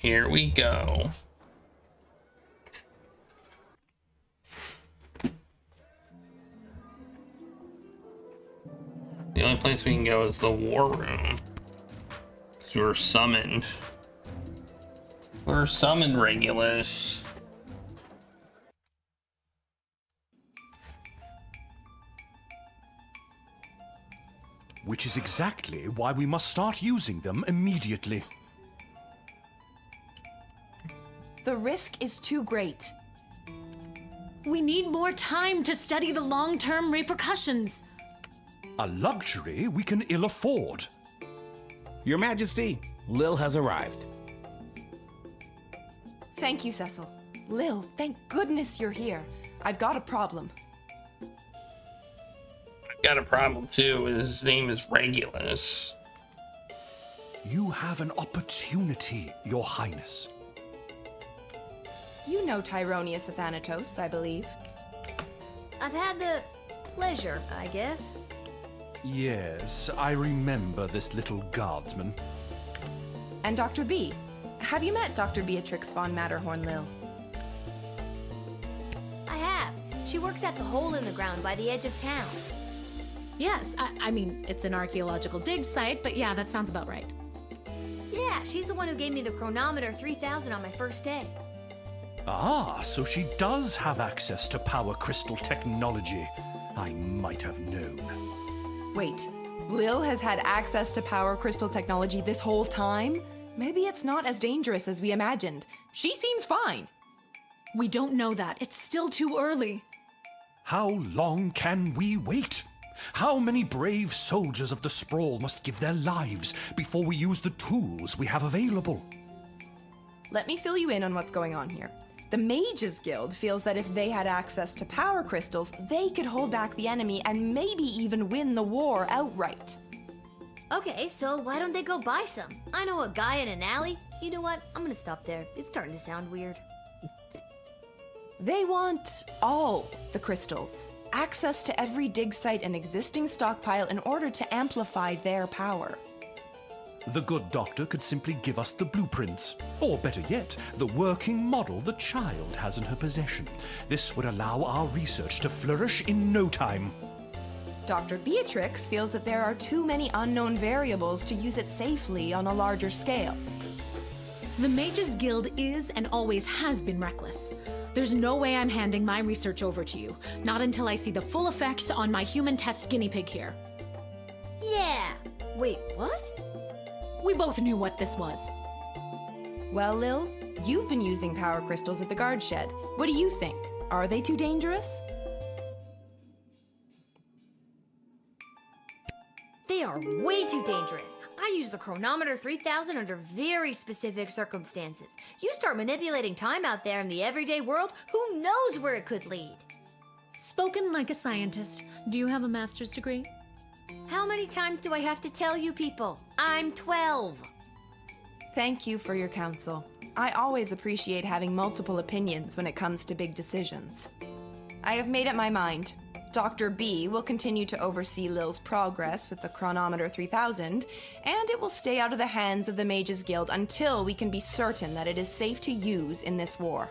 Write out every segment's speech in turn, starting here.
Here we go. The only place we can go is the war room. Because we're summoned. We're summoned, Regulus. Which is exactly why we must start using them immediately. The risk is too great. We need more time to study the long-term repercussions. A luxury we can ill afford. Your Majesty, Lil has arrived. Thank you, Cecil. Lil, thank goodness you're here. I've got a problem. I've got a problem too. His name is Regulus. You have an opportunity, Your Highness. You know Tyronius Athanatos, I believe. I've had the pleasure, I guess. Yes, I remember this little guardsman. And Dr. B. Have you met Dr. Beatrix von Matterhorn, Lil? I have. She works at the hole in the ground by the edge of town. Yes, I mean, it's an archaeological dig site, but yeah, that sounds about right. Yeah, she's the one who gave me the chronometer 3000 on my first day. Ah, so she does have access to power crystal technology. I might have known. Wait, Lil has had access to power crystal technology this whole time? Maybe it's not as dangerous as we imagined. She seems fine. We don't know that. It's still too early. How long can we wait? How many brave soldiers of the Sprawl must give their lives before we use the tools we have available? Let me fill you in on what's going on here. The Mages Guild feels that if they had access to power crystals, they could hold back the enemy and maybe even win the war outright. Okay, so why don't they go buy some? I know a guy in an alley. You know what? I'm gonna stop there. It's starting to sound weird. They want all the crystals. Access to every dig site and existing stockpile in order to amplify their power. The good doctor could simply give us the blueprints, or better yet, the working model the child has in her possession. This would allow our research to flourish in no time. Dr. Beatrix feels that there are too many unknown variables to use it safely on a larger scale. The Mages Guild is and always has been reckless. There's no way I'm handing my research over to you, not until I see the full effects on my human test guinea pig here. Yeah. Wait, what? We both knew what this was. Well, Lil, you've been using power crystals at the guard shed. What do you think? Are they too dangerous? They are way too dangerous. I use the chronometer 3000 under very specific circumstances. You start manipulating time out there in the everyday world, who knows where it could lead? Spoken like a scientist. Do you have a master's degree? How many times do I have to tell you people? I'm 12. Thank you for your counsel. I always appreciate having multiple opinions when it comes to big decisions. I have made up my mind. Dr. B will continue to oversee Lil's progress with the chronometer 3000, and it will stay out of the hands of the Mages Guild until we can be certain that it is safe to use in this war.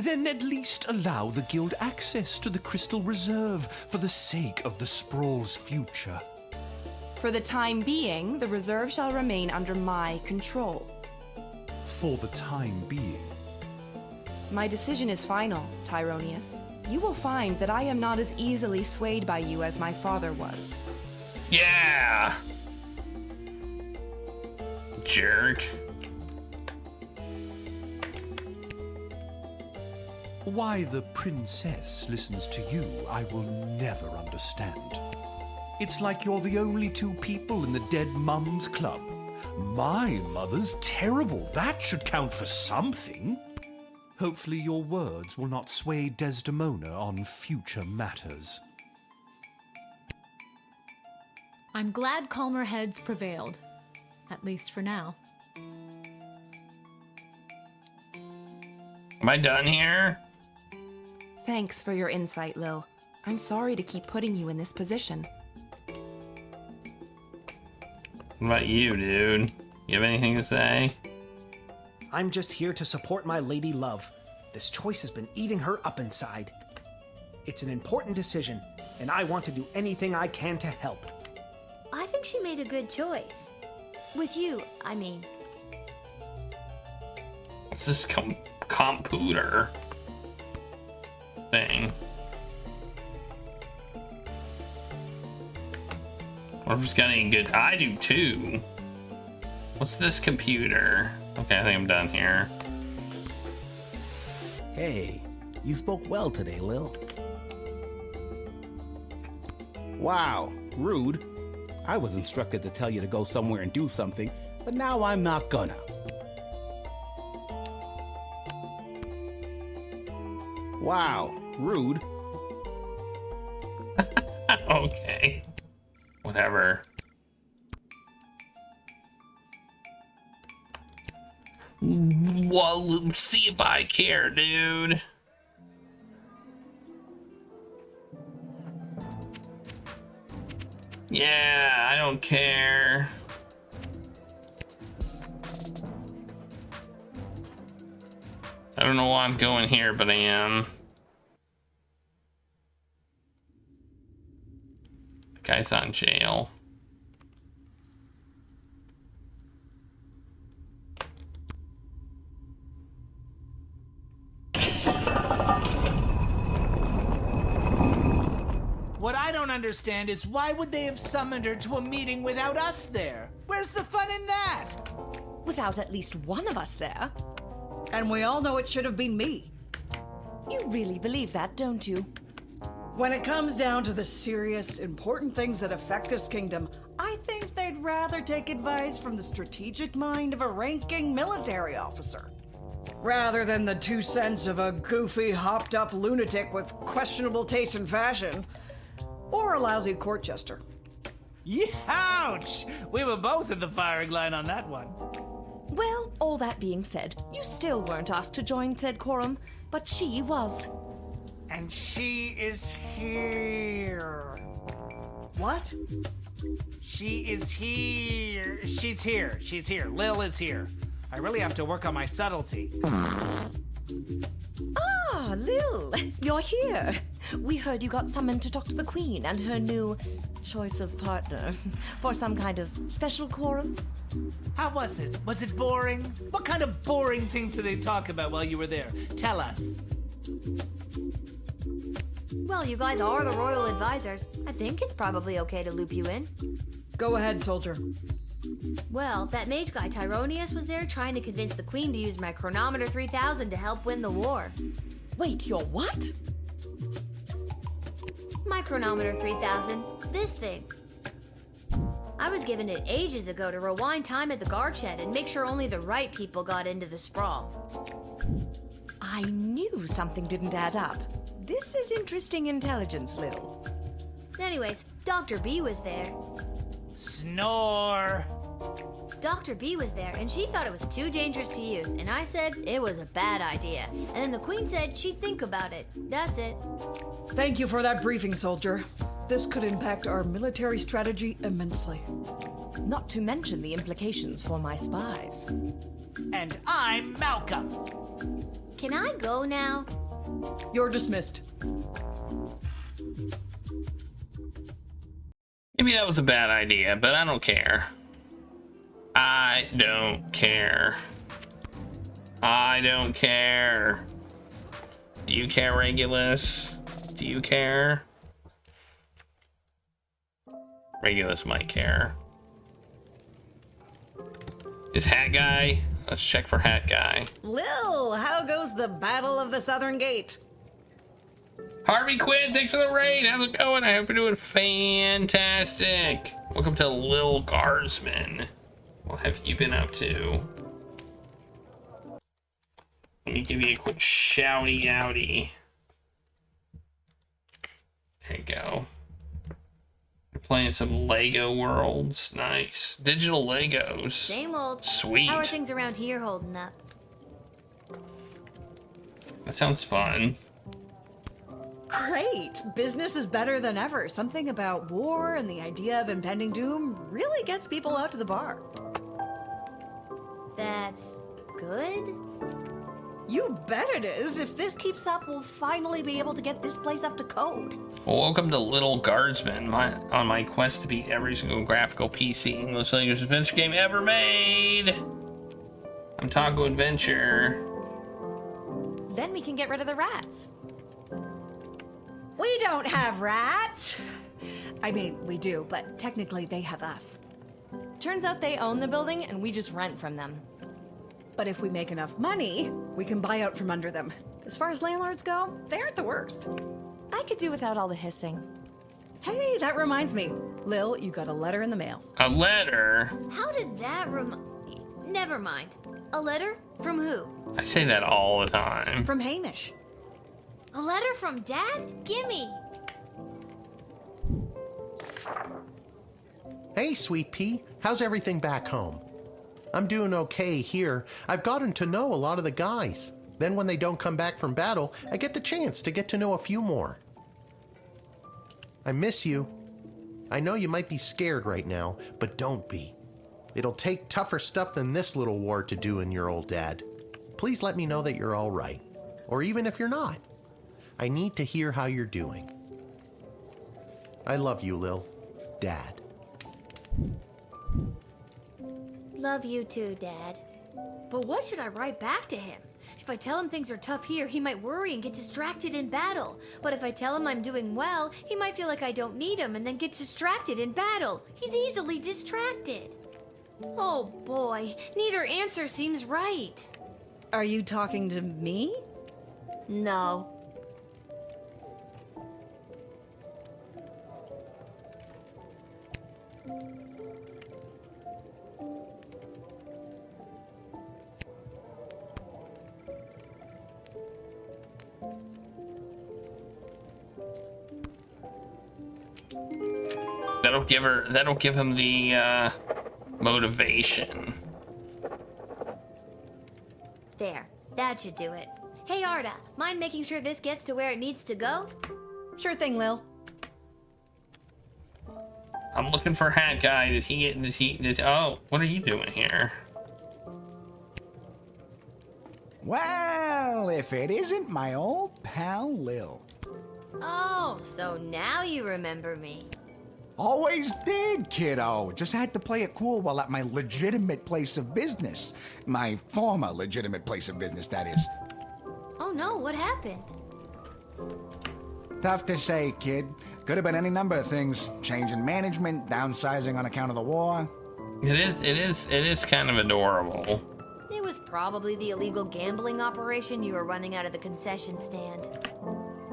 Then at least allow the guild access to the crystal reserve for the sake of the Sprawl's future. For the time being, the reserve shall remain under my control. For the time being. My decision is final, Tyronius. You will find that I am not as easily swayed by you as my father was. Yeah! Jerk. Why the princess listens to you, I will never understand. It's like you're the only two people in the Dead Mums Club. My mother's terrible. That should count for something. Hopefully your words will not sway Desdemona on future matters. I'm glad calmer heads prevailed. At least for now. Am I done here? Thanks for your insight, Lil. I'm sorry to keep putting you in this position. What about you, dude? You have anything to say? I'm just here to support my lady love. This choice has been eating her up inside. It's an important decision, and I want to do anything I can to help. I think she made a good choice. With you, I mean. What's this computer thing? What if it's got any good? I do too. What's this computer? Okay, I think I'm done here. Hey, you spoke well today, Lil. Wow, rude. I was instructed to tell you to go somewhere and do something, but now I'm not gonna. Wow, rude. Okay. Whatever. Well, let's see if I care, dude. Yeah, I don't care. I don't know why I'm going here, but I am. The guy's on jail. What I don't understand is why would they have summoned her to a meeting without us there? Where's the fun in that? Without at least one of us there. And we all know it should have been me. You really believe that, don't you? When it comes down to the serious, important things that affect this kingdom, I think they'd rather take advice from the strategic mind of a ranking military officer, rather than the 2 cents of a goofy, hopped-up lunatic with questionable taste in fashion, or a lousy court jester. Ouch! We were both in the firing line on that one. Well, all that being said, you still weren't asked to join said quorum, but she was. And she is here. What? She is here. She's here. She's here. Lil is here. I really have to work on my subtlety. Ah, Lil, you're here. We heard you got summoned to talk to the Queen and her new choice of partner for some kind of special quorum. How was it? Was it boring? What kind of boring things did they talk about while you were there? Tell us. Well, you guys are the royal advisors. I think it's probably okay to loop you in. Go ahead, soldier. Well, that mage guy Tyronius was there trying to convince the queen to use my chronometer 3000 to help win the war. Wait, your what? My chronometer 3000. This thing. I was given it ages ago to rewind time at the guard shed and make sure only the right people got into the sprawl. I knew something didn't add up. This is interesting intelligence, Lil. Anyways, Dr. B was there. Snore. Dr. B was there, and she thought it was too dangerous to use, and I said it was a bad idea. And then the queen said she'd think about it. That's it. Thank you for that briefing, soldier. This could impact our military strategy immensely. Not to mention the implications for my spies. And I'm Malcolm. Can I go now? You're dismissed. Maybe that was a bad idea, but I don't care. I don't care. I don't care. Do you care, Regulus? Do you care? Regulus might care. Is Hat Guy? Let's check for Hat Guy. Lil, how goes the Battle of the Southern Gate? Harvey Quinn, thanks for the raid. How's it going? I hope you're doing fantastic. Welcome to Lil Guardsman. What have you been up to? Let me give you a quick shouty outy. There you go. You're playing some Lego Worlds. Nice. Digital Legos. Same old. Sweet. How are things around here holding up? That sounds fun. Great! Business is better than ever. Something about war and the idea of impending doom really gets people out to the bar. That's good? You bet it is. If this keeps up, we'll finally be able to get this place up to code. Well, welcome to Lil Guardsman, on my quest to beat every single graphical PC English language adventure game ever made. I'm Taco Adventure. Then we can get rid of the rats. We don't have rats. I mean, we do, but technically they have us. Turns out they own the building and we just rent from them. But if we make enough money, we can buy out from under them. As far as landlords go, they aren't the worst. I could do without all the hissing. Hey, that reminds me. Lil, you got a letter in the mail. A letter? How did that Never mind. A letter? From who? I say that all the time. From Hamish. A letter from Dad? Gimme. Hey, Sweet Pea. How's everything back home? I'm doing okay here. I've gotten to know a lot of the guys. Then when they don't come back from battle, I get the chance to get to know a few more. I miss you. I know you might be scared right now, but don't be. It'll take tougher stuff than this little war to do in your old dad. Please let me know that you're all right. Or even if you're not. I need to hear how you're doing. I love you, Lil. Dad. Love you too, Dad. But what should I write back to him? If I tell him things are tough here, he might worry and get distracted in battle. But if I tell him I'm doing well, he might feel like I don't need him and then get distracted in battle. He's easily distracted. Oh boy, neither answer seems right. Are you talking to me? No. That'll give him the motivation. There, that should do it. Hey Arda, mind making sure this gets to where it needs to go? Sure thing, Lil. I'm looking for Hat Guy. Oh, what are you doing here? Well, if it isn't my old pal Lil. Oh, so now you remember me. Always did, kiddo. Just had to play it cool while at my legitimate place of business. My former legitimate place of business, that is. Oh no, what happened? Tough to say, kid. Could have been any number of things. Change in management, downsizing on account of the war. It is kind of adorable. It was probably the illegal gambling operation you were running out of the concession stand.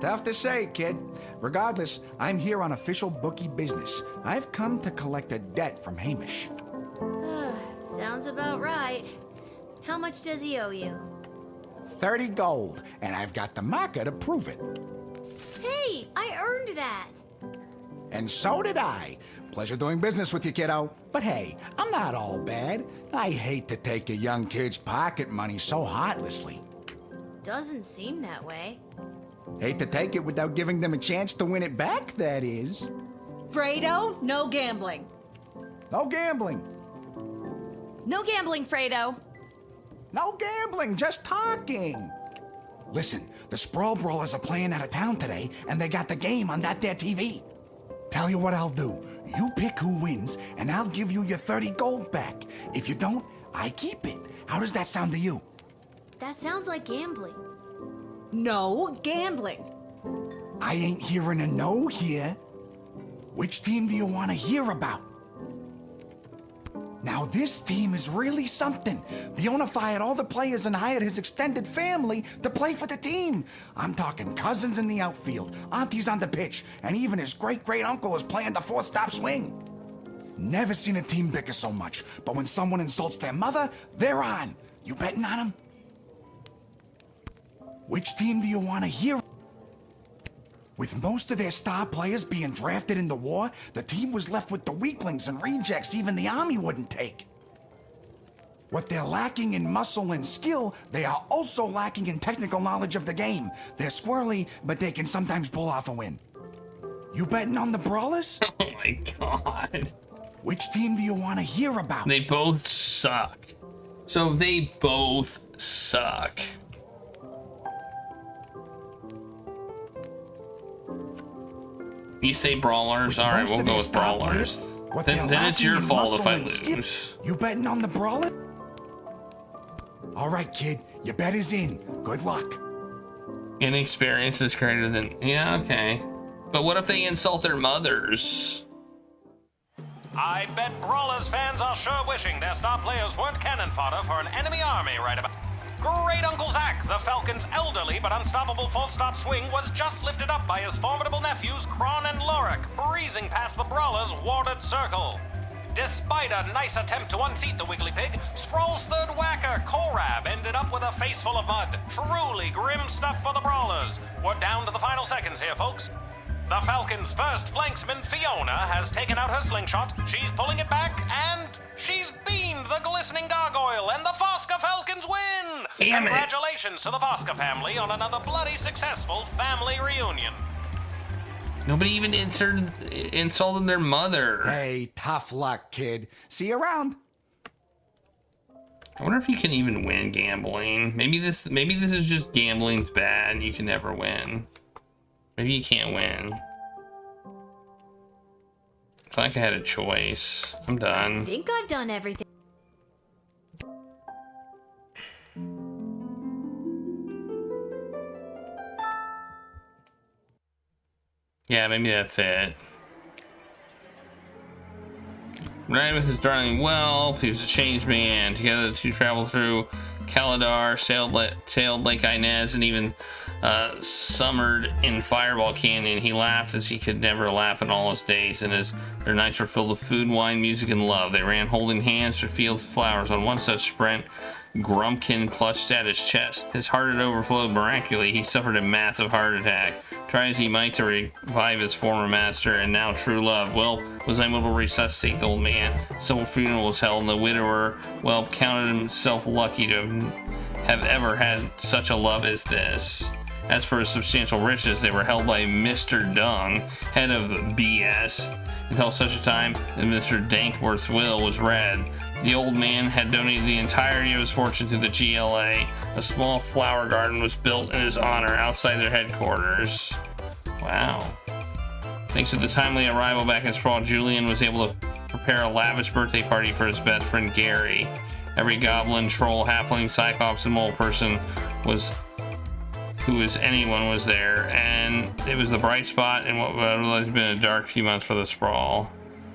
Tough to say, kid. Regardless, I'm here on official bookie business. I've come to collect a debt from Hamish. Sounds about right. How much does he owe you? 30 gold, and I've got the marker to prove it. Hey, I earned that. And so did I. Pleasure doing business with you, kiddo. But hey, I'm not all bad. I hate to take a young kid's pocket money so heartlessly. Doesn't seem that way. Hate to take it without giving them a chance to win it back, that is. Fredo, no gambling. No gambling. No gambling, Fredo. No gambling, just talking. Listen, the Sprawl Brawlers are playing out of town today, and they got the game on that there TV. Tell you what I'll do. You pick who wins, and I'll give you your 30 gold back. If you don't, I keep it. How does that sound to you? That sounds like gambling. No gambling. I ain't hearing a no here. Which team do you want to hear about? Now this team is really something. The owner fired all the players and hired his extended family to play for the team. I'm talking cousins in the outfield, aunties on the pitch, and even his great-great-uncle is playing the fourth-stop swing. Never seen a team bicker so much, but when someone insults their mother, they're on. You betting on them? Which team do you want to hear? With most of their star players being drafted in the war, the team was left with the weaklings and rejects even the army wouldn't take. What they're lacking in muscle and skill, they are also lacking in technical knowledge of the game. They're squirrely, but they can sometimes pull off a win. You betting on the Brawlers? Oh my god. Which team do you want to hear about? They both suck. So they both suck. You say brawlers? All right, we'll go with brawlers. Then it's your fault if I lose. You betting on the brawler? All right, kid. Your bet is in. Good luck. Inexperience is greater than... Yeah, okay. But what if they insult their mothers? I bet Brawlers fans are sure wishing their star players weren't cannon fodder for an enemy army right about... Great Uncle Zach, the Falcon's elderly but unstoppable full-stop swing, was just lifted up by his formidable nephews Kron and Lorik, breezing past the Brawlers' warded circle. Despite a nice attempt to unseat the Wiggly Pig, Sprawl's third whacker, Korab, ended up with a face full of mud. Truly grim stuff for the Brawlers. We're down to the final seconds here, folks. The Falcon's first flanksman, Fiona, has taken out her slingshot. She's pulling it back, and she's beamed the glistening gargoyle, and the Fosca Falcons win! Damn it. Congratulations to the Fosca family on another bloody successful family reunion. Nobody even insulted their mother. Hey, tough luck, kid. See you around. I wonder if you can even win gambling. Maybe this is just gambling's bad and you can never win. Maybe you can't win. It's like I had a choice. I'm done. I think I've done everything. Yeah, maybe that's it. Riding with his darling whelp, he was a changed man. Together the two traveled through Kaladar, sailed Lake Inez, and even summered in Fireball Canyon. He laughed as he could never laugh in all his days, and as their nights were filled with food, wine, music, and love, they ran holding hands through fields of flowers. On one such sprint, Grumpkin clutched at his chest. His heart had overflowed miraculously. He suffered a massive heart attack. Try as he might to revive his former master and now true love, Whelp was unable to resuscitate the old man. A civil funeral was held, and the widower, Whelp, counted himself lucky to have ever had such a love as this. As for his substantial riches, they were held by Mr. Dung, head of BS, until such a time that Mr. Dankworth's will was read. The old man had donated the entirety of his fortune to the GLA. A small flower garden was built in his honor outside their headquarters. Wow. Thanks to the timely arrival back in Sprawl, Julian was able to prepare a lavish birthday party for his best friend Gary. Every goblin, troll, halfling, cyclops, and mole person anyone was there, and it was the bright spot in what would otherwise have been a dark few months for the Sprawl.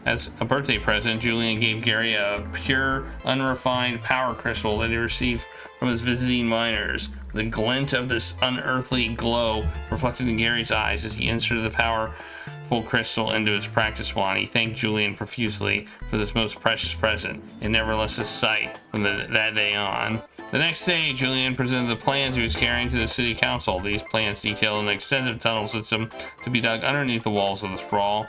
As a birthday present, Julian gave Gary a pure, unrefined power crystal that he received from his visiting miners. The glint of this unearthly glow reflected in Gary's eyes as he inserted the powerful crystal into his practice wand. He thanked Julian profusely for this most precious present, and never left his sight from that day on. The next day, Julian presented the plans he was carrying to the city council. These plans detailed an extensive tunnel system to be dug underneath the walls of the Sprawl,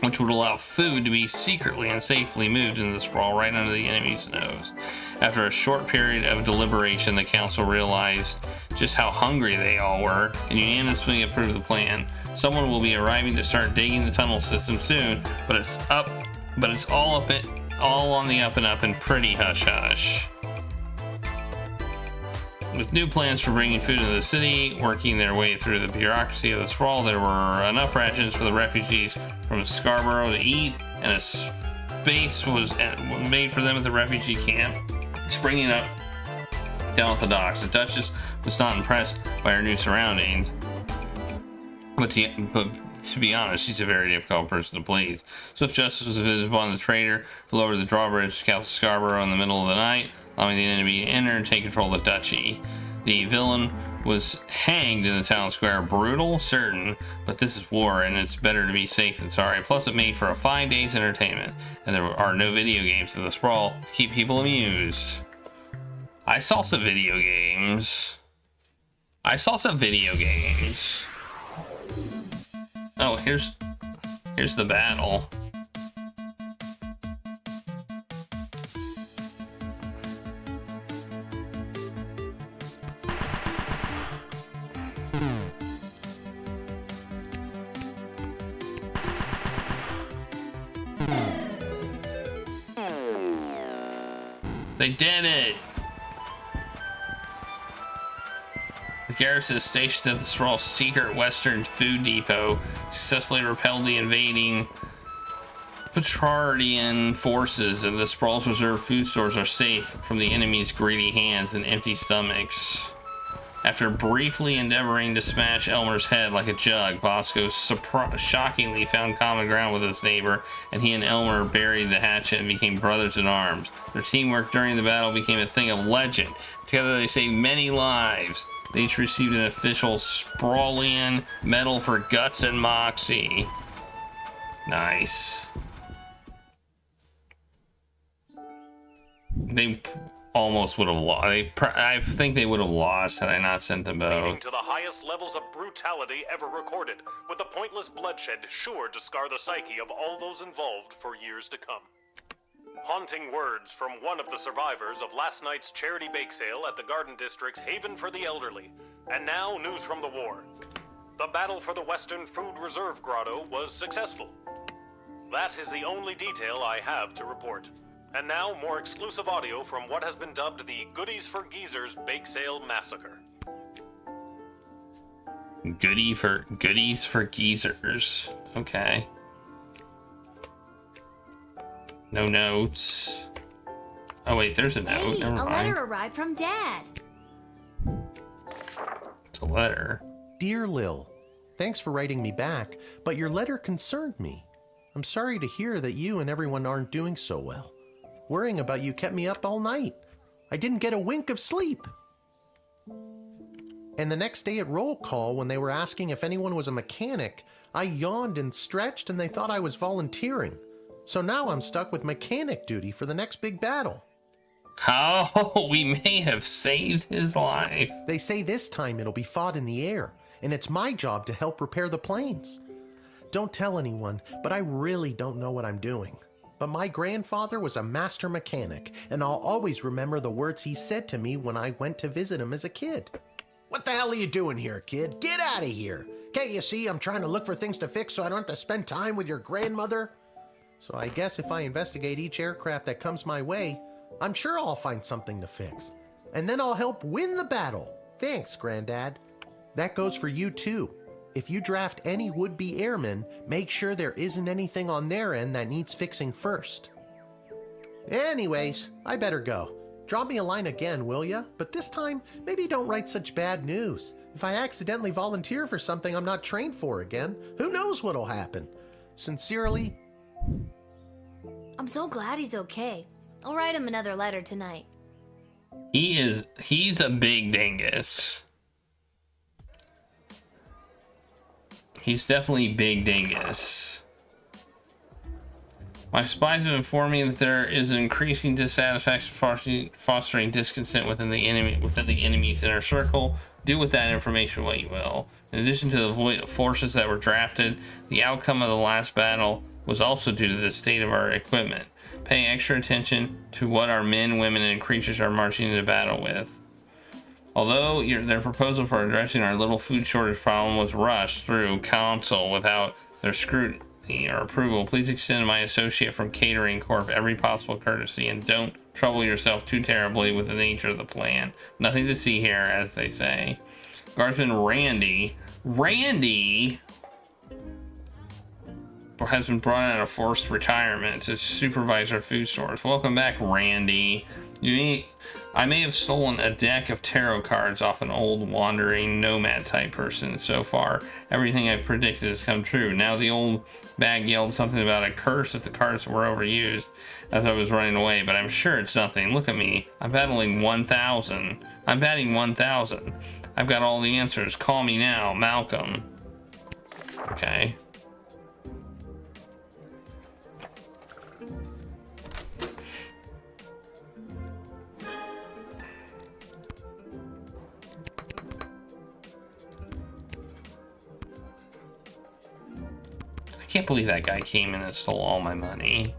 which would allow food to be secretly and safely moved into the Sprawl right under the enemy's nose. After a short period of deliberation, the council realized just how hungry they all were and unanimously approved the plan. Someone will be arriving to start digging the tunnel system soon, but it's all on the up and up and pretty hush-hush. With new plans for bringing food into the city, working their way through the bureaucracy of the Sprawl, there were enough rations for the refugees from Scarborough to eat, and a space was made for them at the refugee camp, springing up down at the docks. The Duchess was not impressed by her new surroundings, but to be honest, she's a very difficult person to please. Swift justice was visited upon the traitor to lower the drawbridge to Castle Scarborough in the middle of the night, allowing the enemy to enter and take control of the duchy. The villain was hanged in the town square. Brutal, certain, but this is war, and it's better to be safe than sorry. Plus, it made for a 5 days entertainment, and there are no video games in the Sprawl to keep people amused. I saw some video games. Oh, here's the battle. They did it! The garrison stationed at the small secret western food depot successfully repelled the invading Petrardian forces, and the Sprawl's reserve food stores are safe from the enemy's greedy hands and empty stomachs. After briefly endeavoring to smash Elmer's head like a jug, Bosco shockingly found common ground with his neighbor, and he and Elmer buried the hatchet and became brothers in arms. Their teamwork during the battle became a thing of legend. Together they saved many lives. They each received an official Sprawlian Medal for Guts and Moxie. Nice. They almost would have lost. I think they would have lost had I not sent them both. To the highest levels of brutality ever recorded, with the pointless bloodshed sure to scar the psyche of all those involved for years to come. Haunting words from one of the survivors of last night's charity bake sale at the Garden District's Haven for the Elderly. And now, news from the war. The battle for the Western Food Reserve Grotto was successful. That is the only detail I have to report. And now, more exclusive audio from what has been dubbed the Goodies for Geezers Bake Sale Massacre. Goodies for geezers. Okay. No notes. Oh wait, there's a note. Never A mind. letter arrived from Dad. It's a letter. Dear Lil, thanks for writing me back, but your letter concerned me. I'm sorry to hear that you and everyone aren't doing so well. Worrying about you kept me up all night. I didn't get a wink of sleep. And the next day at roll call, when they were asking if anyone was a mechanic, I yawned and stretched and they thought I was volunteering. So now I'm stuck with mechanic duty for the next big battle. Oh, we may have saved his life. They say this time it'll be fought in the air, and it's my job to help repair the planes. Don't tell anyone, but I really don't know what I'm doing. But my grandfather was a master mechanic, and I'll always remember the words he said to me when I went to visit him as a kid. What the hell are you doing here, kid? Get out of here! Can't you see I'm trying to look for things to fix so I don't have to spend time with your grandmother? So I guess if I investigate each aircraft that comes my way, I'm sure I'll find something to fix. And then I'll help win the battle. Thanks, Granddad. That goes for you too. If you draft any would-be airmen, make sure there isn't anything on their end that needs fixing first. Anyways, I better go. Drop me a line again, will ya? But this time, maybe don't write such bad news. If I accidentally volunteer for something I'm not trained for again, who knows what'll happen? Sincerely, I'm so glad he's okay. I'll write him another letter tonight. He's a big dingus. He's definitely big dingus. My spies have informed me that there is an increasing dissatisfaction fostering discontent within the enemy's inner circle. Do with that information what you will. In addition to the forces that were drafted, the outcome of the last battle was also due to the state of our equipment. Pay extra attention to what our men, women, and creatures are marching into battle with. Although their proposal for addressing our little food shortage problem was rushed through council without their scrutiny or approval, please extend to my associate from Catering Corp every possible courtesy and don't trouble yourself too terribly with the nature of the plan. Nothing to see here, as they say. Guardsman Randy has been brought out of forced retirement to supervise our food stores. Welcome back, Randy. I may have stolen a deck of tarot cards off an old wandering nomad type person. So far, everything I've predicted has come true. Now the old bag yelled something about a curse if the cards were overused as I was running away, but I'm sure it's nothing. Look at me. I'm batting 1,000. I've got all the answers. Call me now, Malcolm. Okay. I can't believe that guy came in and stole all my money.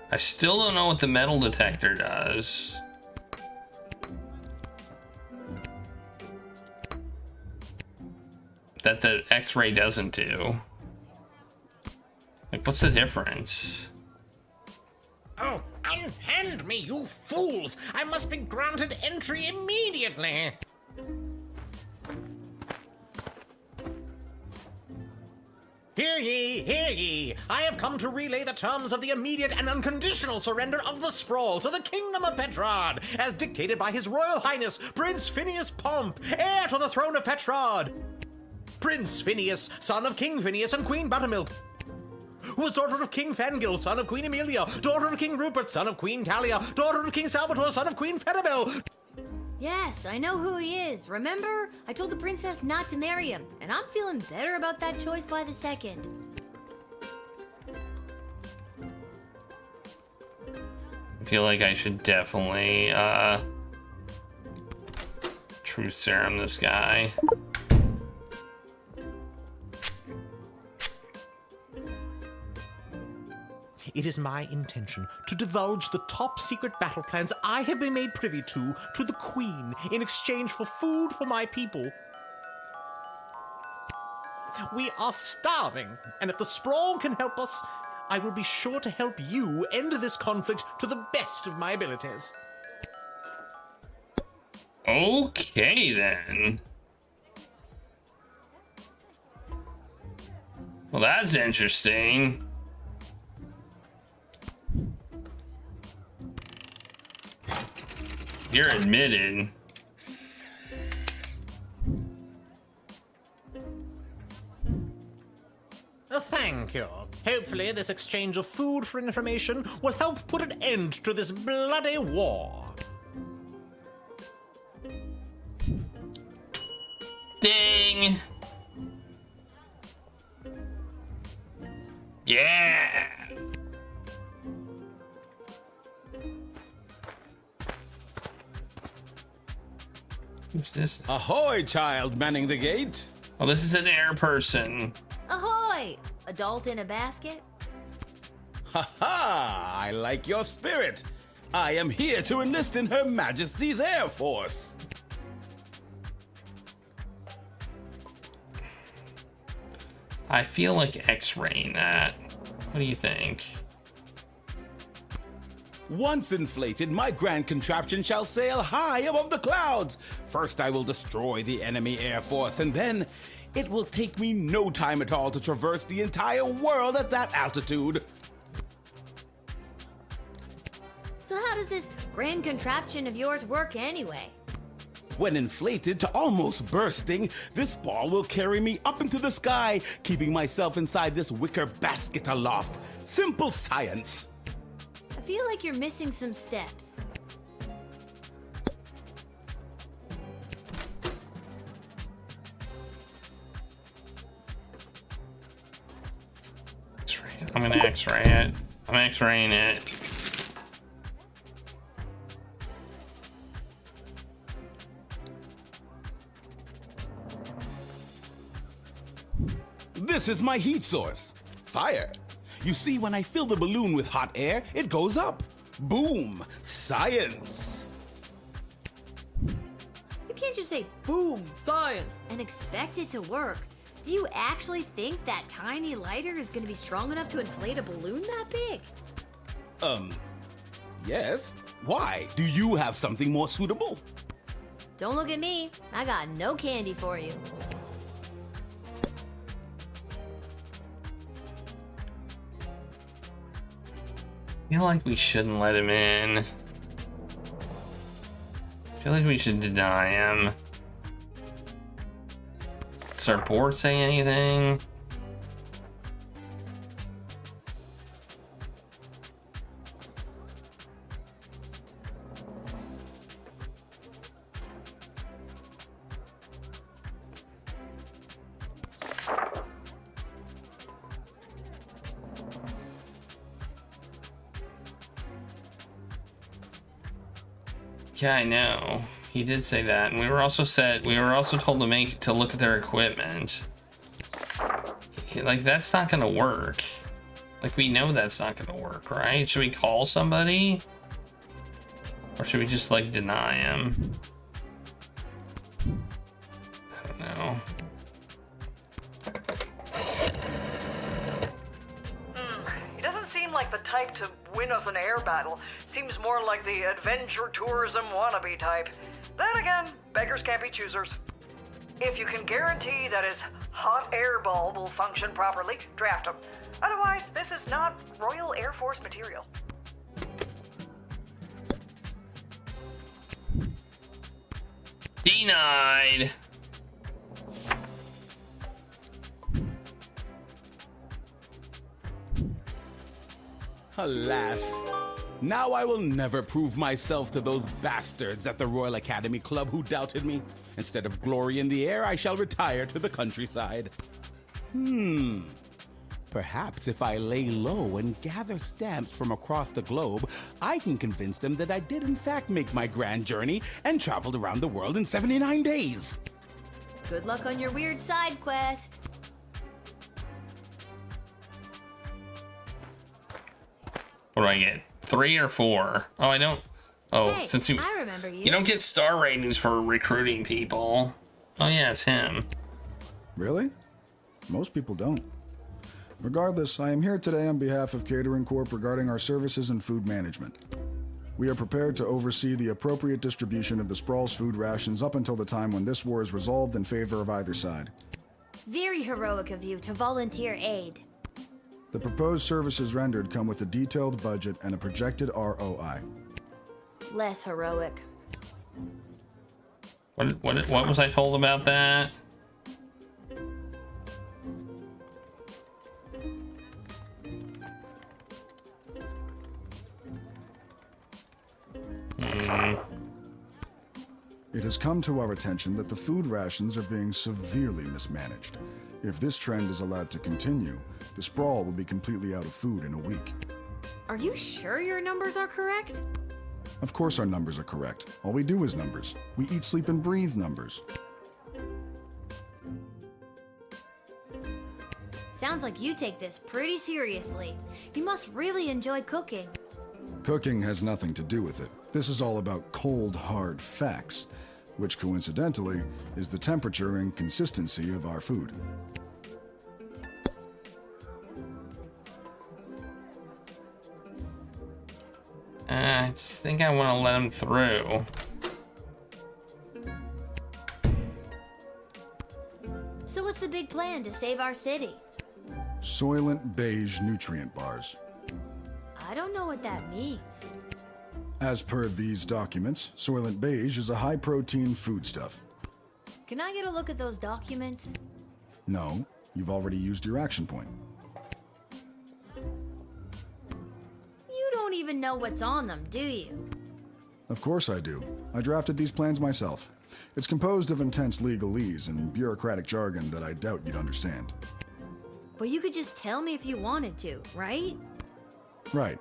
I still don't know what the metal detector does. That the X-ray doesn't do. Like, what's the difference? Defend me, you fools! I must be granted entry immediately! Hear ye, hear ye! I have come to relay the terms of the immediate and unconditional surrender of the Sprawl to the Kingdom of Petrod, as dictated by His Royal Highness, Prince Phineas Pomp, heir to the throne of Petrod. Prince Phineas, son of King Phineas and Queen Buttermilk, who was daughter of King Fangil, son of Queen Amelia, daughter of King Rupert, son of Queen Talia, daughter of King Salvatore, son of Queen Fettabel. Yes, I know who he is. Remember? I told the princess not to marry him, and I'm feeling better about that choice by the second. I feel like I should definitely, truth serum this guy. It is my intention to divulge the top secret battle plans I have been made privy to the Queen in exchange for food for my people. We are starving, and if the Sprawl can help us, I will be sure to help you end this conflict to the best of my abilities. Okay, then. Well, that's interesting. You're admitted. Thank you. Hopefully this exchange of food for information will help put an end to this bloody war. Ding! Yeah! Who's this? Ahoy, child manning the gate. Oh, this is an air person. Ahoy! Adult in a basket? Ha ha! I like your spirit. I am here to enlist in Her Majesty's Air Force. I feel like X-raying that. What do you think? Once inflated, my grand contraption shall sail high above the clouds. First, I will destroy the enemy air force, and then it will take me no time at all to traverse the entire world at that altitude. So how does this grand contraption of yours work anyway? When inflated to almost bursting, this ball will carry me up into the sky, keeping myself inside this wicker basket aloft. Simple science. I feel like you're missing some steps. I'm gonna X-ray it. I'm X-raying it. This is my heat source. Fire. You see, when I fill the balloon with hot air, it goes up. Boom. Science. You can't just say, boom, science, and expect it to work. Do you actually think that tiny lighter is going to be strong enough to inflate a balloon that big? Yes. Why? Do you have something more suitable? Don't look at me. I got no candy for you. I feel like we shouldn't let him in. I feel like we should deny him. Does our board say anything? Yeah, I know. He did say that, and we were also told to look at their equipment. Like, that's not gonna work. Like, we know that's not gonna work, right? Should we call somebody? Or should we just, like, deny him? I don't know. He doesn't seem like the type to win us an air battle. Seems more like the adventure tourism wannabe type. Then again, beggars can't be choosers. If you can guarantee that his hot air ball will function properly, draft him. Otherwise, this is not Royal Air Force material. Denied. Alas, now I will never prove myself to those bastards at the Royal Academy Club who doubted me. Instead of glory in the air, I shall retire to the countryside. Perhaps if I lay low and gather stamps from across the globe, I can convince them that I did in fact make my grand journey and traveled around the world in 79 days. Good luck on your weird side quest. What do I get? 3 or 4? Oh, I don't. Oh, Hey, since you. I remember you. You don't get star ratings for recruiting people. Oh yeah, it's him. Really? Most people don't. Regardless, I am here today on behalf of Catering Corp regarding our services and food management. We are prepared to oversee the appropriate distribution of the Sprawl's food rations up until the time when this war is resolved in favor of either side. Very heroic of you to volunteer aid. The proposed services rendered come with a detailed budget and a projected ROI. Less heroic. What was I told about that? It has come to our attention that the food rations are being severely mismanaged. If this trend is allowed to continue, the Sprawl will be completely out of food in a week. Are you sure your numbers are correct? Of course our numbers are correct. All we do is numbers. We eat, sleep, and breathe numbers. Sounds like you take this pretty seriously. You must really enjoy cooking. Cooking has nothing to do with it. This is all about cold, hard facts, which coincidentally is the temperature and consistency of our food. I just think I want to let him through. So what's the big plan to save our city? Soylent Beige nutrient bars. I don't know what that means. As per these documents, Soylent Beige is a high-protein foodstuff. Can I get a look at those documents? No, you've already used your action point. You don't even know what's on them, do you? Of course I do. I drafted these plans myself. It's composed of intense legalese and bureaucratic jargon that I doubt you'd understand. But you could just tell me if you wanted to, right? Right.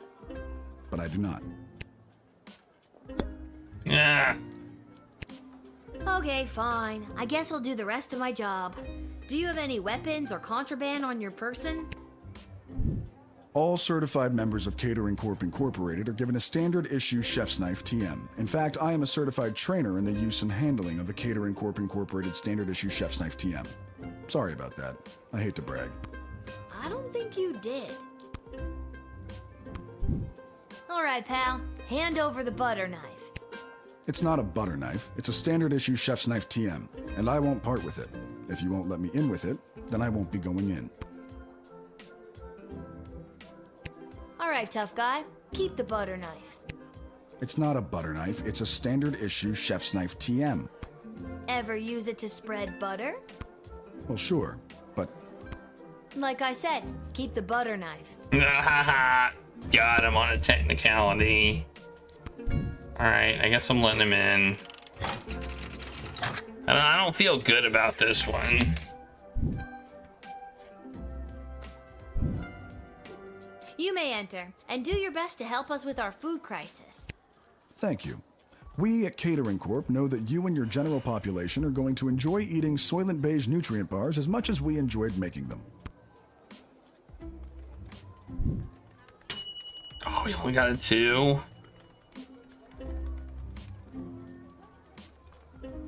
But I do not. Yeah. Okay, fine. I guess I'll do the rest of my job. Do you have any weapons or contraband on your person? All certified members of Catering Corp Incorporated are given a standard issue chef's knife TM. In fact, I am a certified trainer in the use and handling of a Catering Corp Incorporated standard issue chef's knife TM. Sorry about that. I hate to brag. I don't think you did. All right, pal. Hand over the butter knife. It's not a butter knife. It's a standard issue chef's knife TM, and I won't part with it. If you won't let me in with it, then I won't be going in. All right, tough guy. Keep the butter knife. It's not a butter knife. It's a standard issue chef's knife TM. Ever use it to spread butter? Well, sure, but Like I said, keep the butter knife. Got him on a technicality. Alright, I guess I'm letting him in. I don't feel good about this one. You may enter, and do your best to help us with our food crisis. thank you. We at Catering Corp know that you and your general population are going to enjoy eating Soylent Beige nutrient bars as much as we enjoyed making them. Oh, we only got a 2.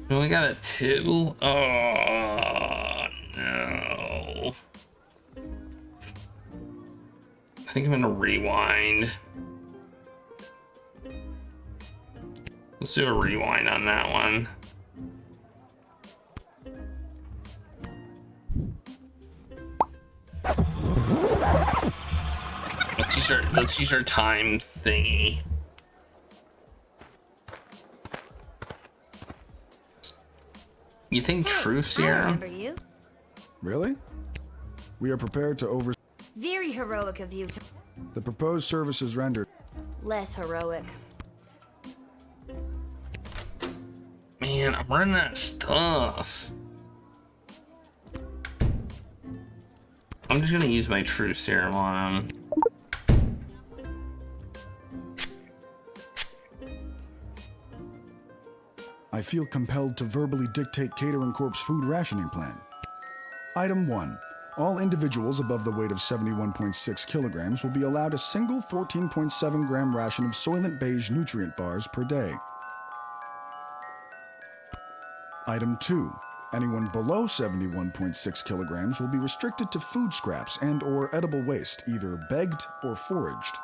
We only got a 2? Oh, no. I think I'm gonna rewind. Let's do a rewind on that one. Let's use our time thingy. You think truth serum? You. Really? We are prepared to over. Very heroic of you to. The proposed services rendered. Less heroic. Man, I'm running out of stuff. I'm just gonna use my truth serum on him. I feel compelled to verbally dictate Catering Corp's food rationing plan. Item 1. All individuals above the weight of 71.6 kilograms will be allowed a single 14.7 gram ration of Soylent Beige nutrient bars per day. Item 2. Anyone below 71.6 kilograms will be restricted to food scraps and/or edible waste, either begged or foraged.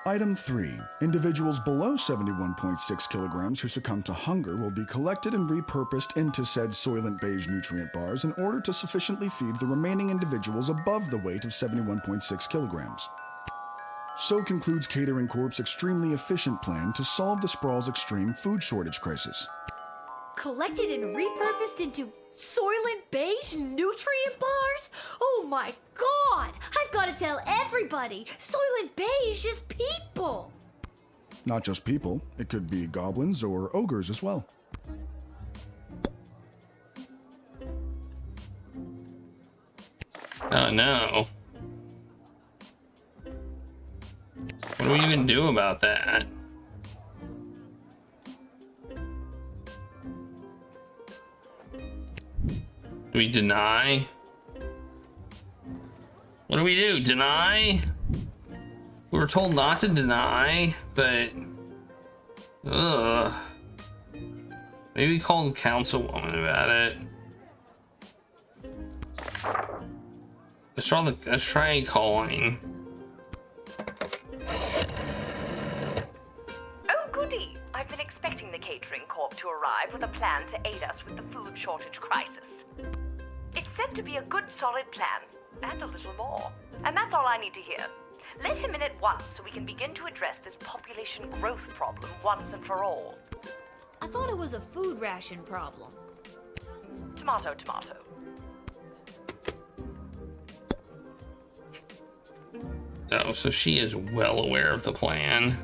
Item 3. Individuals below 71.6 kilograms who succumb to hunger will be collected and repurposed into said Soylent Beige nutrient bars in order to sufficiently feed the remaining individuals above the weight of 71.6 kilograms. So concludes Catering Corp's extremely efficient plan to solve the Sprawl's extreme food shortage crisis. Collected and repurposed into Soylent Beige nutrient bars? Oh my god! I've got to tell everybody! Soylent Beige is people! Not just people, it could be goblins or ogres as well. Oh no. What do we even do about that? Do we deny? What do we do? Deny? We were told not to deny, but... Ugh. Maybe call the councilwoman about it. Let's try calling. Oh, goody! I've been expecting the Catering Corp to arrive with a plan to aid us with the food shortage crisis. It's said to be a good, solid plan, and a little more. And that's all I need to hear. Let him in at once so we can begin to address this population growth problem once and for all. I thought it was a food ration problem. Tomato, tomato. Oh, so she is well aware of the plan.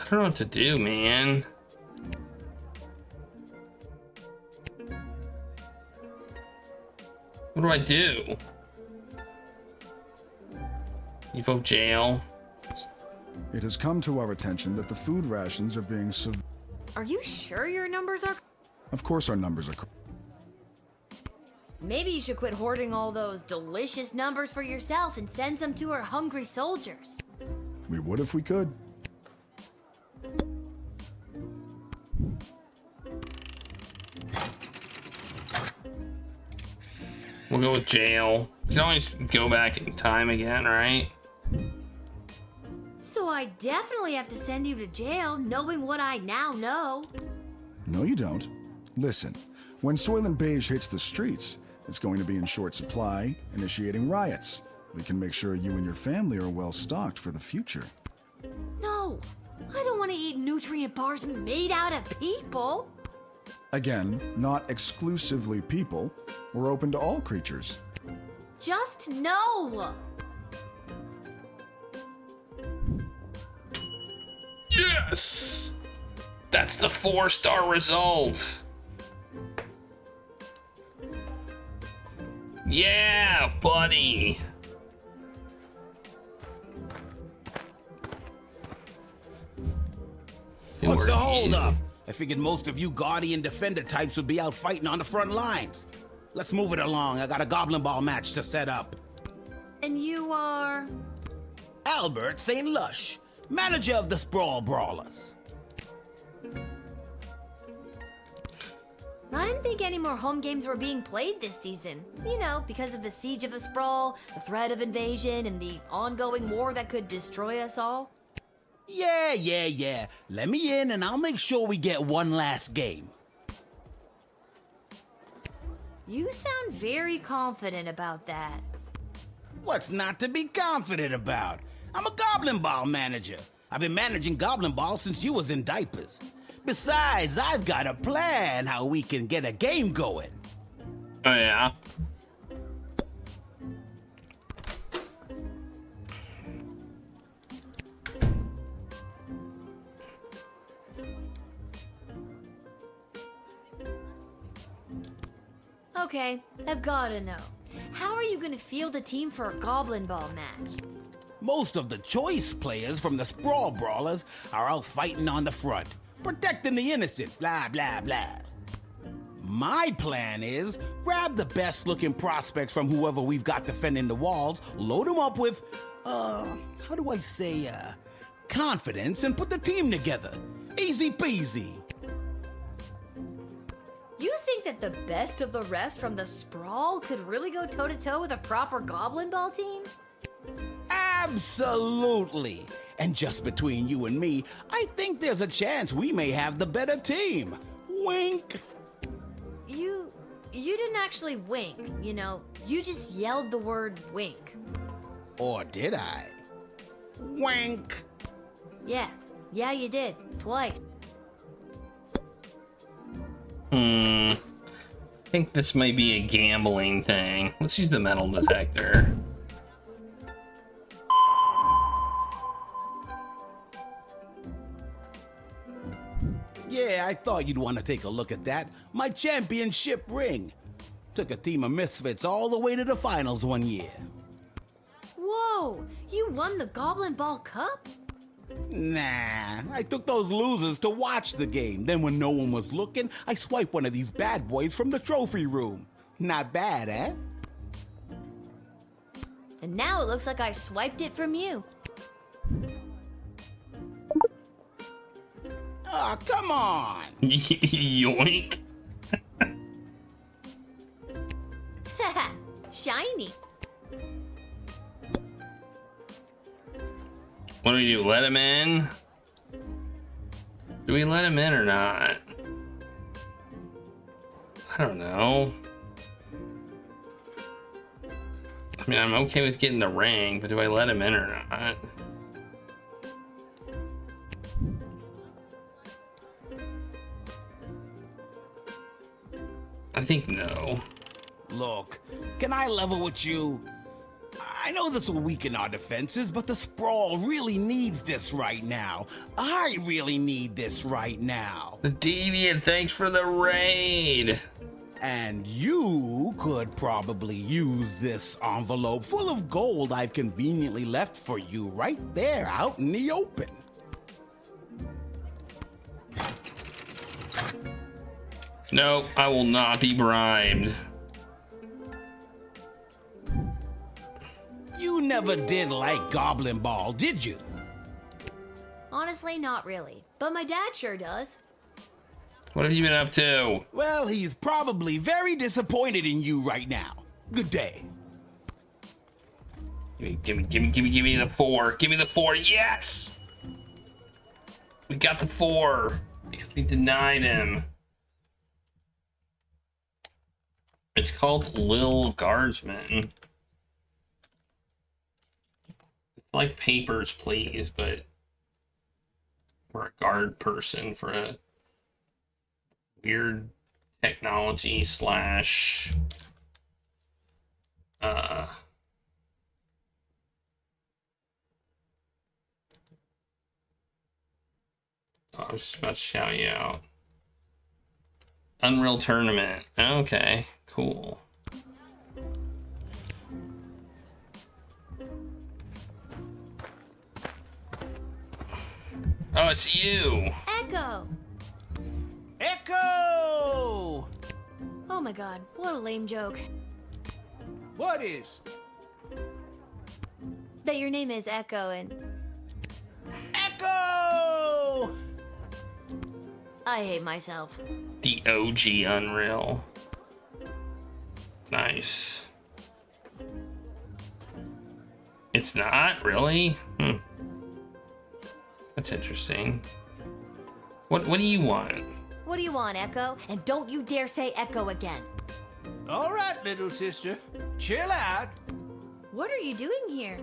I don't know what to do, man. What do I do? You vote jail? It has come to our attention that the food rations are being Are you sure your numbers are... Of course our numbers are Maybe you should quit hoarding all those delicious numbers for yourself and send some to our hungry soldiers. We would if we could. We'll go with jail. You can always go back in time again, right? So I definitely have to send you to jail, knowing what I now know. No, you don't. Listen, when Soylent Beige hits the streets, it's going to be in short supply, initiating riots. We can make sure you and your family are well stocked for the future. No, I don't want to eat nutrient bars made out of people. Again, not exclusively people. We're open to all creatures. Just no. Yes! That's the 4-star result. Yeah, buddy. What's the holdup? I figured most of you Guardian Defender types would be out fighting on the front lines. Let's move it along. I got a Goblin Ball match to set up. And you are? Albert St. Lush, manager of the Sprawl Brawlers. I didn't think any more home games were being played this season. You know, because of the siege of the Sprawl, the threat of invasion, and the ongoing war that could destroy us all. Yeah. Let me in and I'll make sure we get one last game. You sound very confident about that. What's not to be confident about? I'm a Goblin Ball manager. I've been managing Goblin Ball since you was in diapers. Besides, I've got a plan how we can get a game going. Oh, yeah? Okay, I've gotta know. How are you gonna field a team for a Goblin Ball match? Most of the choice players from the Sprawl Brawlers are out fighting on the front, protecting the innocent, blah, blah, blah. My plan is grab the best looking prospects from whoever we've got defending the walls, load them up with, how do I say, confidence, and put the team together. Easy peasy. You think that the best of the rest from the Sprawl could really go toe-to-toe with a proper Goblin Ball team? Absolutely. And just between you and me, I think there's a chance we may have the better team. Wink. You didn't actually wink, you know. You just yelled the word wink. Or did I? Wink. Yeah, you did. Twice. I think this might be a gambling thing. Let's use the metal detector. Yeah, I thought you'd want to take a look at that. My championship ring. Took a team of misfits all the way to the finals one year. Whoa! You won the Goblin Ball Cup? Nah, I took those losers to watch the game. Then when no one was looking, I swiped one of these bad boys from the trophy room. Not bad, eh? And now it looks like I swiped it from you. Aw, come on! Yoink. Shiny. What do we do? Let him in? Do we let him in or not? I don't know. I mean, I'm okay with getting the ring, but do I let him in or not? I think no. Look, can I level with you? I know this will weaken our defenses, but the Sprawl really needs this right now. I really need this right now. The Deviant, thanks for the raid. And you could probably use this envelope full of gold I've conveniently left for you right there out in the open. No, I will not be bribed. You never did like Goblin Ball, did you? Honestly, not really. But my dad sure does. What have you been up to? Well, he's probably very disappointed in you right now. Good day. Give me the 4. Give me the 4. Yes! We got the 4 because we denied him. It's called Lil Guardsman. It's like Papers, Please, but we're a guard person for a weird technology slash I was just about to shout you out. Unreal Tournament. Okay, cool. Oh, it's you. Echo! Echo! Oh my god, what a lame joke. What is? That your name is Echo and... Echo! I hate myself. The OG Unreal. Nice. It's not, really? That's interesting. What do you want? What do you want, Echo? And don't you dare say Echo again. All right, little sister. Chill out. What are you doing here?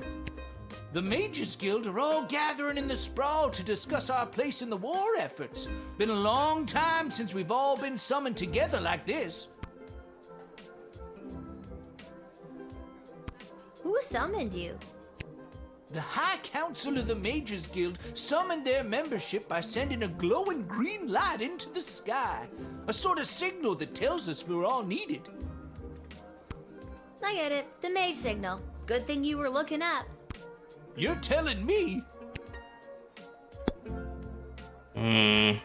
The Mages Guild are all gathering in the sprawl to discuss our place in the war efforts. Been a long time since we've all been summoned together like this. Who summoned you? The High Council of the Mages Guild summoned their membership by sending a glowing green light into the sky. A sort of signal that tells us we're all needed. I get it. The mage signal. Good thing you were looking up. You're telling me? I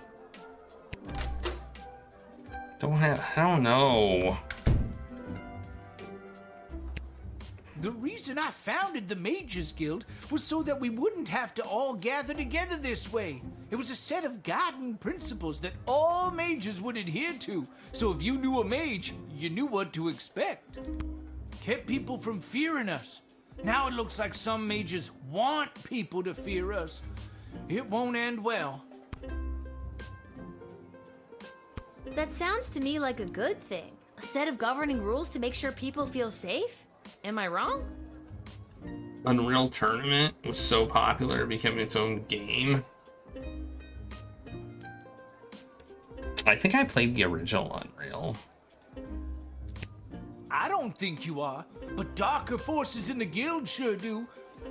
don't know. The reason I founded the Mages Guild was so that we wouldn't have to all gather together this way. It was a set of guiding principles that all mages would adhere to. So if you knew a mage, you knew what to expect. Kept people from fearing us. Now it looks like some mages want people to fear us. It won't end well. That sounds to me like a good thing. A set of governing rules to make sure people feel safe? Am I wrong? Unreal Tournament was so popular, becoming its own game. I think I played the original Unreal. I don't think you are, but darker forces in the guild sure do.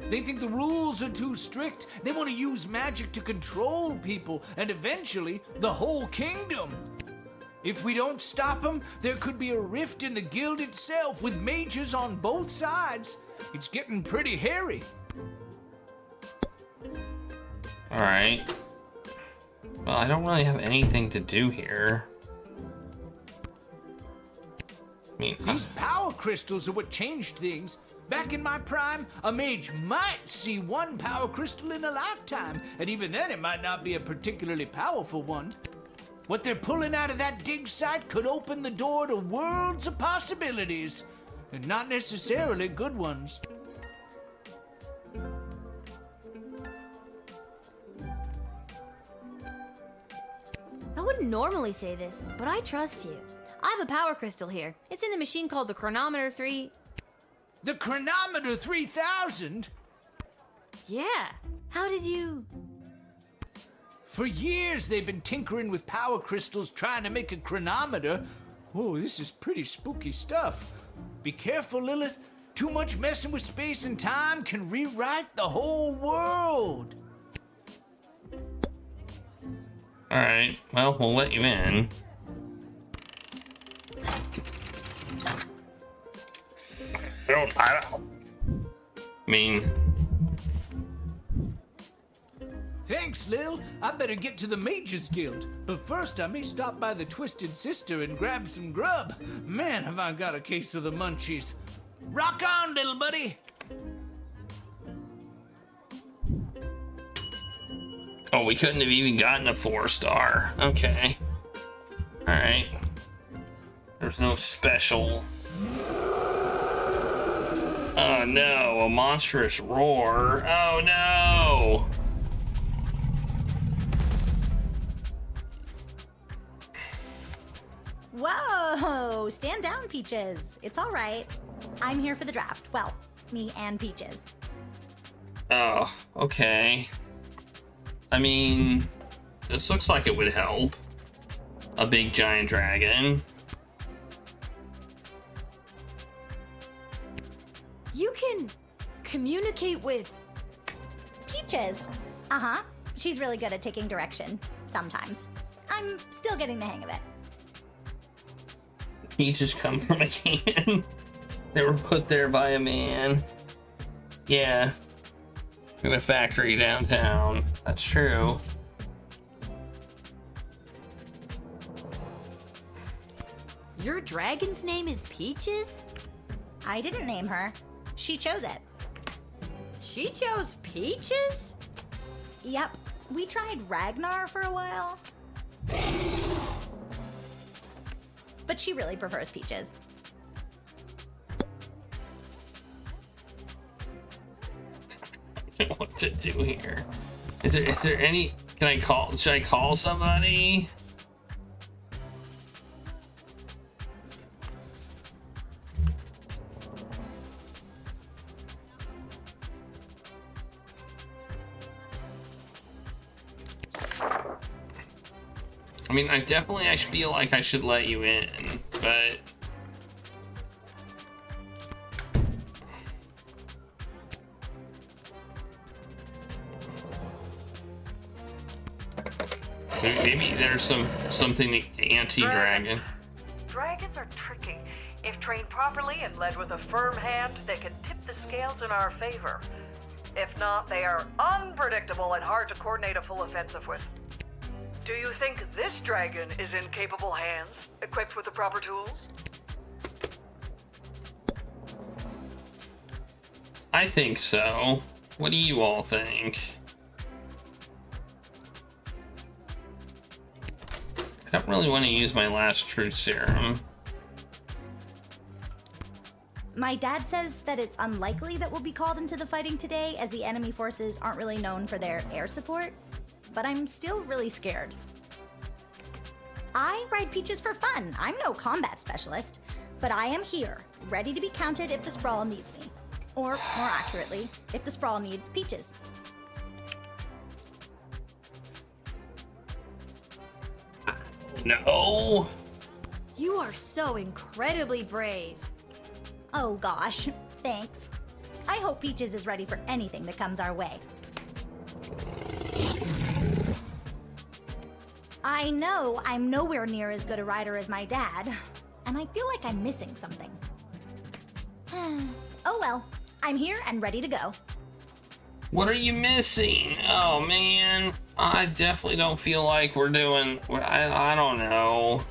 They think the rules are too strict. They want to use magic to control people, and eventually, the whole kingdom. If we don't stop them, there could be a rift in the guild itself, with mages on both sides. It's getting pretty hairy. Alright. Well, I don't really have anything to do here. I mean, These power crystals are what changed things. Back in my prime, a mage might see one power crystal in a lifetime, and even then it might not be a particularly powerful one. What they're pulling out of that dig site could open the door to worlds of possibilities, and not necessarily good ones. I wouldn't normally say this, but I trust you. I have a power crystal here. It's in a machine called the Chronometer 3... The Chronometer 3000? Yeah. How did you... For years, they've been tinkering with power crystals trying to make a chronometer. Oh, this is pretty spooky stuff. Be careful, Lilith. Too much messing with space and time can rewrite the whole world. alright. Well, we'll let you in. I mean... Thanks, Lil. I better get to the Mages Guild. But first, I may stop by the Twisted Sister and grab some grub. Man, have I got a case of the munchies. Rock on, little buddy! Oh, we couldn't have even gotten a 4-star. Okay. Alright. There's no special... Oh no, a monstrous roar. Oh no! Whoa! Stand down, Peaches. It's all right. I'm here for the draft. Well, me and Peaches. Oh, okay. I mean, this looks like it would help. A big giant dragon. You can communicate with... Peaches. Uh-huh. She's really good at taking direction. Sometimes. I'm still getting the hang of it. Peaches come from a can. They were put there by a man. Yeah. In a factory downtown. That's true. Your dragon's name is Peaches? I didn't name her. She chose it. She chose Peaches? Yep. We tried Ragnar for a while. But she really prefers Peaches. I don't know what to do here. Is there any? Should I call somebody? I mean, I feel like I should let you in, but maybe there's something anti-dragon. Dragons are tricky. If trained properly and led with a firm hand, they can tip the scales in our favor. If not, they are unpredictable and hard to coordinate a full offensive with. Do you think this dragon is in capable hands, equipped with the proper tools? I think so. What do you all think? I don't really want to use my last truth serum. My dad says that it's unlikely that we'll be called into the fighting today, as the enemy forces aren't really known for their air support, but I'm still really scared. I ride Peaches for fun. I'm no combat specialist, but I am here, ready to be counted if the Sprawl needs me. Or, more accurately, if the Sprawl needs Peaches. No. You are so incredibly brave. Oh gosh, thanks. I hope Peaches is ready for anything that comes our way. I know I'm nowhere near as good a rider as my dad, and I feel like I'm missing something. Oh well, I'm here and ready to go. What are you missing? Oh man, I definitely don't feel like we're doing. I don't know.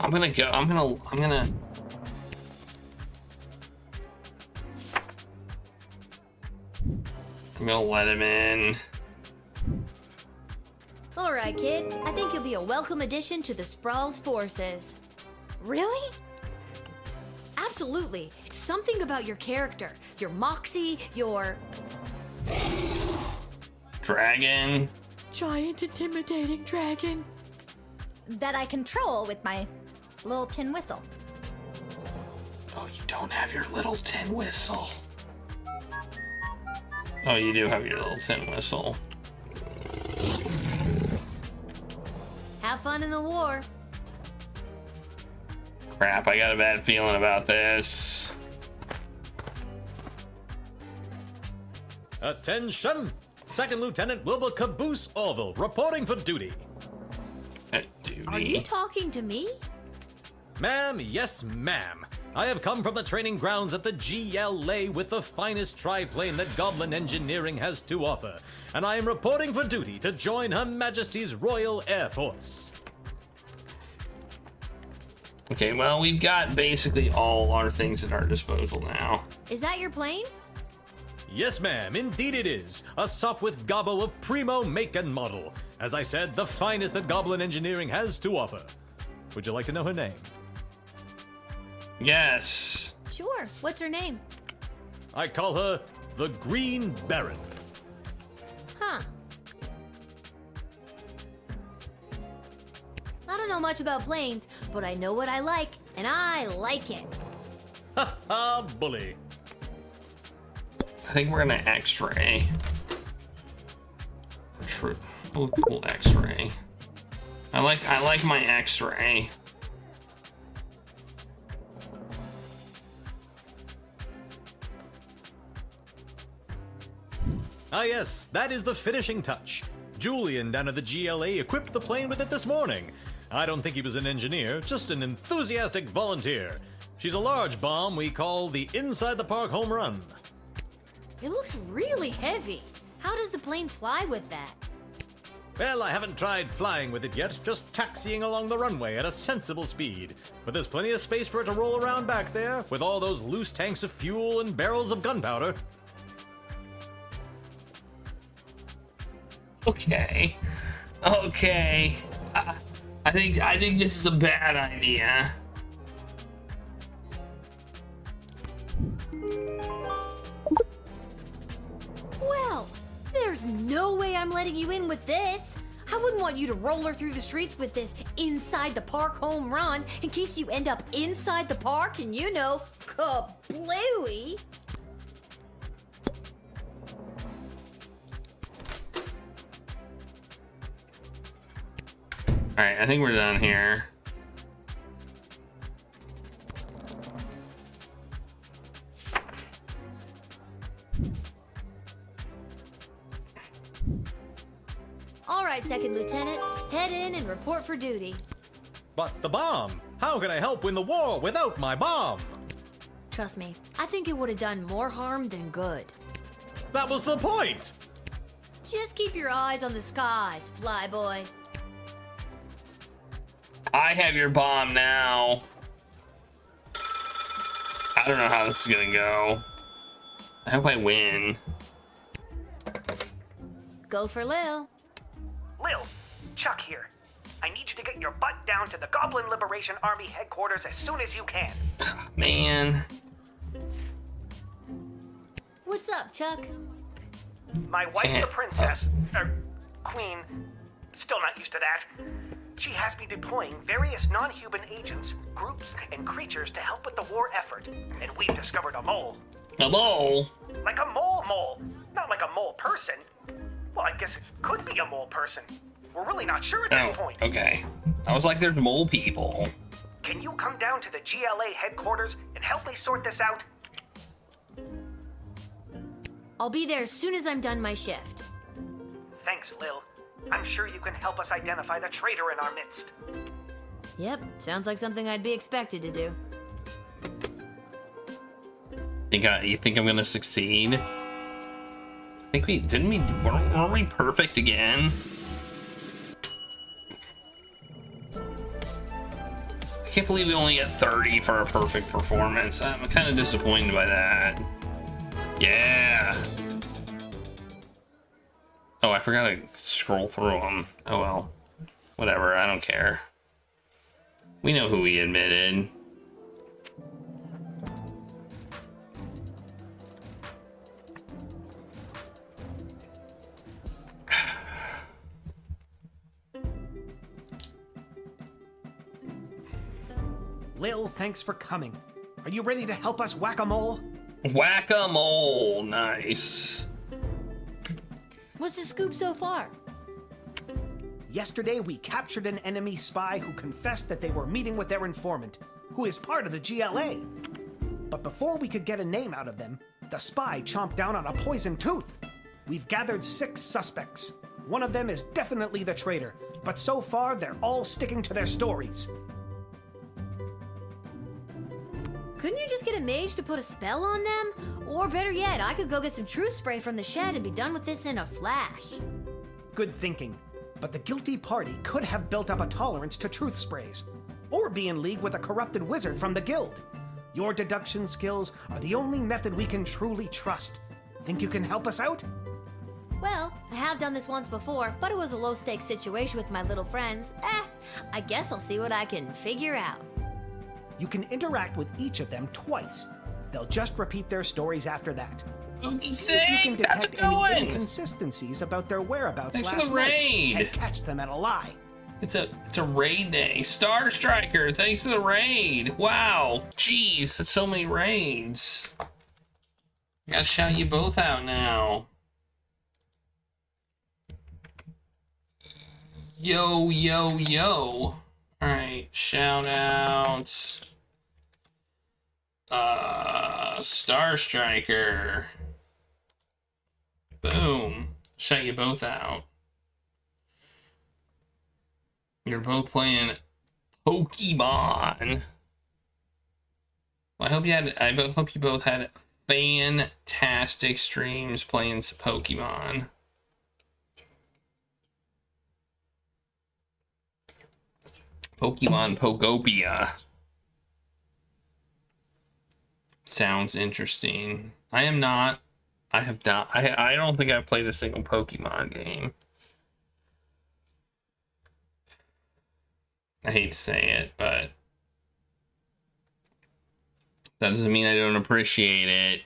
I'm gonna go. I'm gonna. let him in. All right, kid. I think you'll be a welcome addition to the Sprawl's forces. Really? Absolutely. It's something about your character, your moxie, your... Dragon. Giant intimidating dragon. That I control with my little tin whistle. Oh, you don't have your little tin whistle. Oh, you do have your little tin whistle. Have fun in the war. Crap, I got a bad feeling about this. Attention! Second Lieutenant Wilbur Caboose Orville, reporting for duty. Are you talking to me? Ma'am, yes ma'am. I have come from the training grounds at the GLA with the finest triplane that Goblin Engineering has to offer, and I am reporting for duty to join Her Majesty's Royal Air Force. Okay, well, we've got basically all our things at our disposal now. Is that your plane? Yes, ma'am, indeed it is. A Sop with Gobbo of primo make and model. As I said, the finest that Goblin Engineering has to offer. Would you like to know her name? Yes. Sure. What's her name? I call her the Green Baron. Huh. I don't know much about planes, but I know what I like, and I like it. Ha ha, bully. I think we're gonna X-ray. True. We'll X-ray. I like my X-ray. Ah yes, that is the finishing touch. Julian down at the GLA equipped the plane with it this morning. I don't think he was an engineer, just an enthusiastic volunteer. She's a large bomb we call the Inside the Park Home Run. It looks really heavy. How does the plane fly with that? Well, I haven't tried flying with it yet, just taxiing along the runway at a sensible speed. But there's plenty of space for it to roll around back there, with all those loose tanks of fuel and barrels of gunpowder. Okay. Okay. I think this is a bad idea. Well, there's no way I'm letting you in with this. I wouldn't want you to roller through the streets with this inside the park home run in case you end up inside the park and you know, kablooey. Alright, I think we're done here. All right, Second Lieutenant, head in and report for duty. But the bomb! How can I help win the war without my bomb? Trust me, I think it would have done more harm than good. That was the point! Just keep your eyes on the skies, flyboy. I have your bomb now. I don't know how this is gonna go. I hope I win. Go for Lil. Lil, Chuck here. I need you to get your butt down to the Goblin Liberation Army headquarters as soon as you can. Man. What's up, Chuck? My wife, the princess, queen, still not used to that. She has me deploying various non-human agents, groups, and creatures to help with the war effort. And we've discovered a mole. A mole? Like a mole. Not like a mole person. Well, I guess it could be a mole person. We're really not sure at this point. Okay. I was like, there's mole people. Can you come down to the GLA headquarters and help me sort this out? I'll be there as soon as I'm done my shift. Thanks, Lil. I'm sure you can help us identify the traitor in our midst. Yep, sounds like something I'd be expected to do. You think I'm gonna succeed? I think weren't we perfect again? I can't believe we only got 30 for a perfect performance. I'm kind of disappointed by that. Yeah. Oh, I forgot to scroll through them. Oh well. Whatever, I don't care. We know who we admitted. Lil, thanks for coming. Are you ready to help us whack-a-mole? Whack-a-mole, nice. What's the scoop so far? Yesterday, we captured an enemy spy who confessed that they were meeting with their informant, who is part of the GLA. But before we could get a name out of them, the spy chomped down on a poisoned tooth. We've gathered 6 suspects. One of them is definitely the traitor, but so far they're all sticking to their stories. Couldn't you just get a mage to put a spell on them? Or better yet, I could go get some truth spray from the shed and be done with this in a flash. Good thinking. But the guilty party could have built up a tolerance to truth sprays, or be in league with a corrupted wizard from the guild. Your deduction skills are the only method we can truly trust. Think you can help us out? Well, I have done this once before, but it was a low-stakes situation with my little friends. I guess I'll see what I can figure out. You can interact with each of them twice. They'll just repeat their stories after that. See if you can detect any inconsistencies about their whereabouts last night and catch them at a lie. It's a raid day. Star Striker, thanks for the raid. Wow, jeez, that's so many raids. I gotta shout you both out now. Yo, yo, yo. All right, shout out. Star Striker. Boom. Shout you both out. You're both playing Pokemon. Well, I hope you both had fantastic streams playing Pokemon. Pokemon Pogopia. Sounds interesting. I am not. I have not. I don't think I've played a single Pokemon game. I hate to say it, but that doesn't mean I don't appreciate it.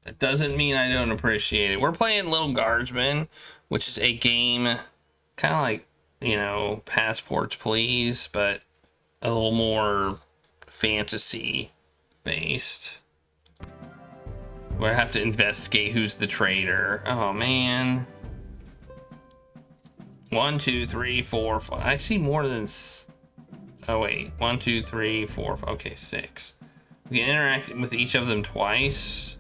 That doesn't mean I don't appreciate it. We're playing Lil Guardsman, which is a game kind of like, you know, Passports Please, but a little more fantasy based. Where I have to investigate who's the traitor. Oh man. 1, 2, 3, 4, 5. I see more than. Oh wait. 1, 2, 3, 4. Okay, 6. We can interact with each of them twice.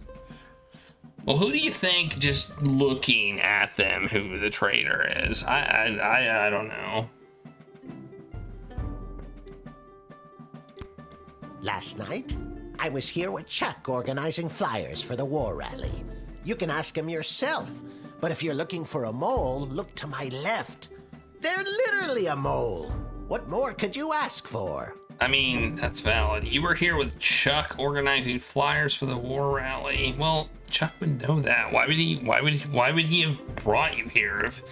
Well, who do you think, just looking at them, who the traitor is? I don't know. Last night, I was here with Chuck organizing flyers for the war rally. You can ask him yourself, but if you're looking for a mole, look to my left. They're literally a mole. What more could you ask for? I mean, that's valid. You were here with Chuck organizing flyers for the war rally. Well, Chuck would know that. Why would he have brought you here if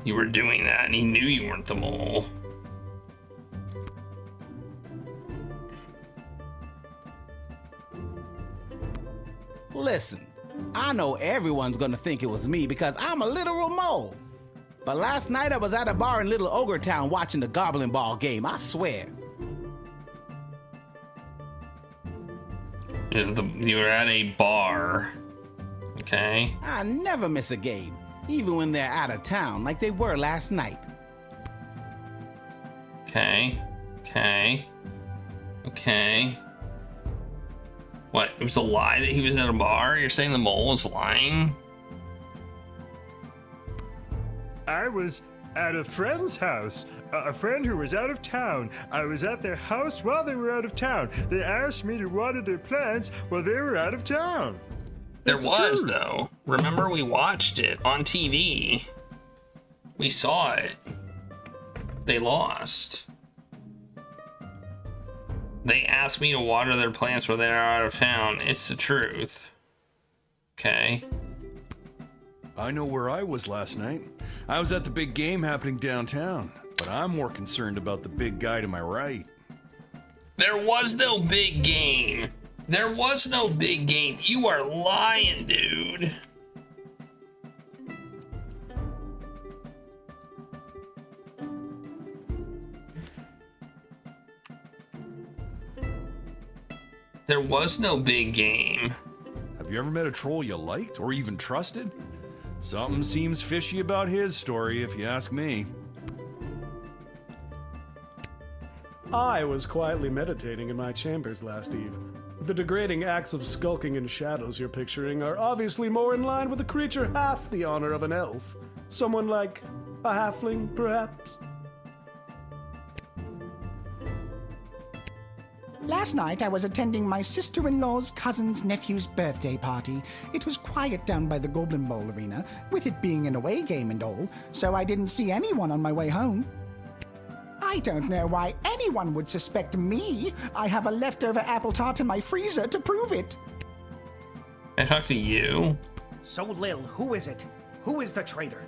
you were doing that and he knew you weren't the mole? Listen, I know everyone's gonna think it was me because I'm a literal mole. But last night I was at a bar in Little Ogre Town watching the Goblin Ball game, I swear. You were at a bar, okay? I never miss a game, even when they're out of town, like they were last night. Okay. What, it was a lie that he was at a bar? You're saying the mole was lying? I was at a friend's house. A friend who was out of town. I was at their house while they were out of town. They asked me to water their plants while they were out of town. There was, though. Remember, we watched it on TV. We saw it. They lost. They asked me to water their plants while they were out of town. It's the truth. Okay. I know where I was last night. I was at the big game happening downtown, but I'm more concerned about the big guy to my right. There was no big game. There was no big game. You are lying, dude. There was no big game. Have you ever met a troll you liked or even trusted? Something seems fishy about his story, if you ask me. I was quietly meditating in my chambers last eve. The degrading acts of skulking in shadows you're picturing are obviously more in line with a creature half the honor of an elf. Someone like a halfling, perhaps? Last night, I was attending my sister-in-law's cousin's nephew's birthday party. It was quiet down by the Goblin Bowl arena, with it being an away game and all, so I didn't see anyone on my way home. I don't know why anyone would suspect me. I have a leftover apple tart in my freezer to prove it. I talk to you. So, Lil, who is it? Who is the traitor?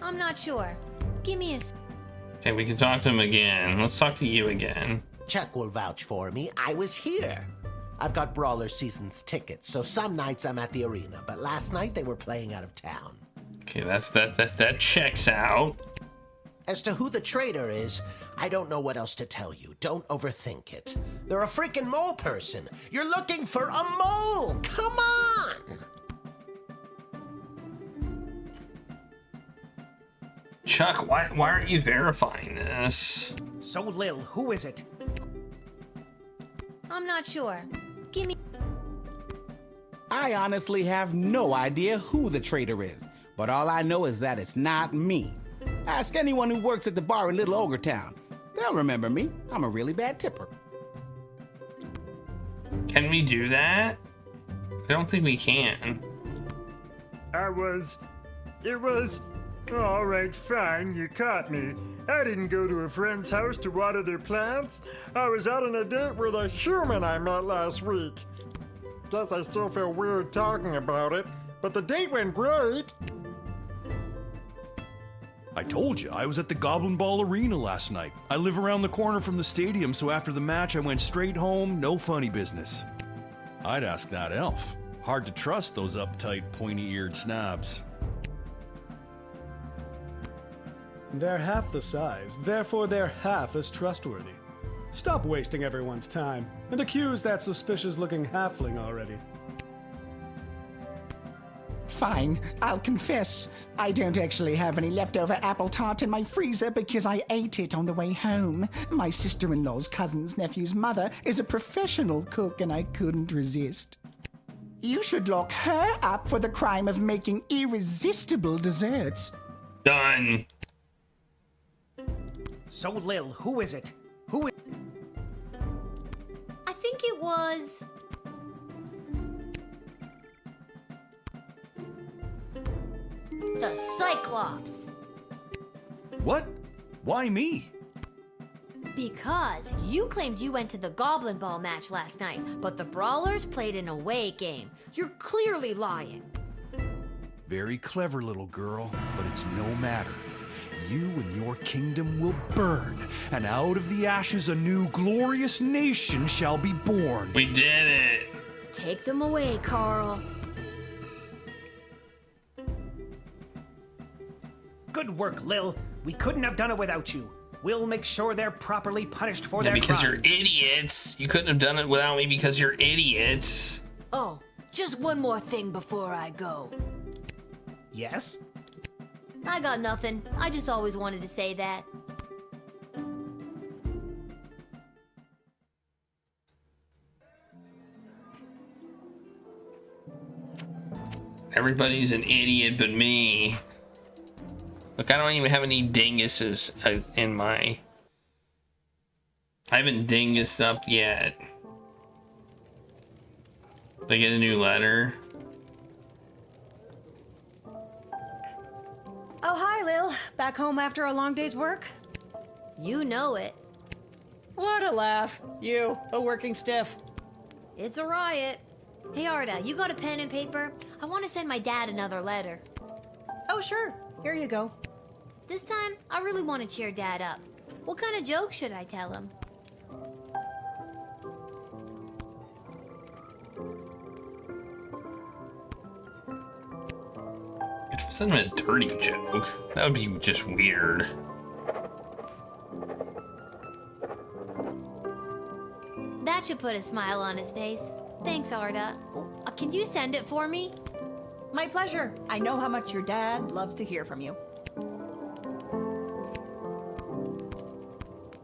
I'm not sure. Give me a... Okay, we can talk to him again. Let's talk to you again. Chuck will vouch for me. I was here. I've got Brawler Season's tickets, so some nights I'm at the arena, but last night they were playing out of town. Okay, that checks out. As to who the traitor is, I don't know what else to tell you. Don't overthink it. They're a freaking mole person. You're looking for a mole! Come on! Chuck, why aren't you verifying this? So, Lil, who is it? I'm not sure. Give me... I honestly have no idea who the traitor is, but all I know is that it's not me. Ask anyone who works at the bar in Little Ogre Town. They'll remember me. I'm a really bad tipper. Can we do that? I don't think we can. It was... All right, fine, you caught me. I didn't go to a friend's house to water their plants. I was out on a date with a human I met last week. Guess I still feel weird talking about it, but the date went great. I told you, I was at the Goblin Ball Arena last night. I live around the corner from the stadium, so after the match I went straight home, no funny business. I'd ask that elf. Hard to trust those uptight, pointy-eared snobs. They're half the size, therefore they're half as trustworthy. Stop wasting everyone's time, and accuse that suspicious-looking halfling already. Fine, I'll confess. I don't actually have any leftover apple tart in my freezer because I ate it on the way home. My sister-in-law's cousin's nephew's mother is a professional cook and I couldn't resist. You should lock her up for the crime of making irresistible desserts. Done. So, Lil, who is it? I think it was... the Cyclops. What? Why me? Because you claimed you went to the Goblin Ball match last night, but the Brawlers played an away game. You're clearly lying. Very clever, little girl, but it's no matter. You and your kingdom will burn, and out of the ashes a new glorious nation shall be born. We did it. Take them away, Carl. Good work, Lil. We couldn't have done it without you. We'll make sure they're properly punished for their because crimes. you're idiots. You couldn't have done it without me because you're idiots. Oh, just one more thing before I go. Yes? I got nothing. I just always wanted to say that. Everybody's an idiot but me. Look, I don't even have any dinguses in my... I haven't dingused up yet. Did I get a new letter? Oh, hi, Lil. Back home after a long day's work? You know it. What a laugh. You, a working stiff. It's a riot. Hey, Arda, you got a pen and paper? I want to send my dad another letter. Oh, sure. Here you go. This time, I really want to cheer Dad up. What kind of joke should I tell him? Send him a dirty joke. That would be just weird. That should put a smile on his face. Thanks, Arda. Can you send it for me? My pleasure. I know how much your dad loves to hear from you.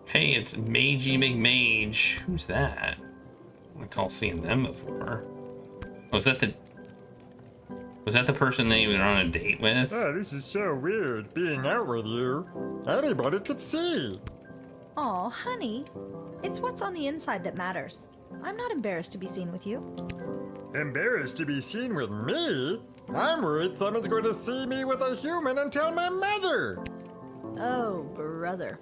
Hey, it's Magey McMage. Who's that? I recall seeing them before. Oh, was that the person they were on a date with? Oh, this is so weird, being out with you. Anybody could see. Aw, honey. It's what's on the inside that matters. I'm not embarrassed to be seen with you. Embarrassed to be seen with me? I'm worried someone's going to see me with a human and tell my mother. Oh, brother.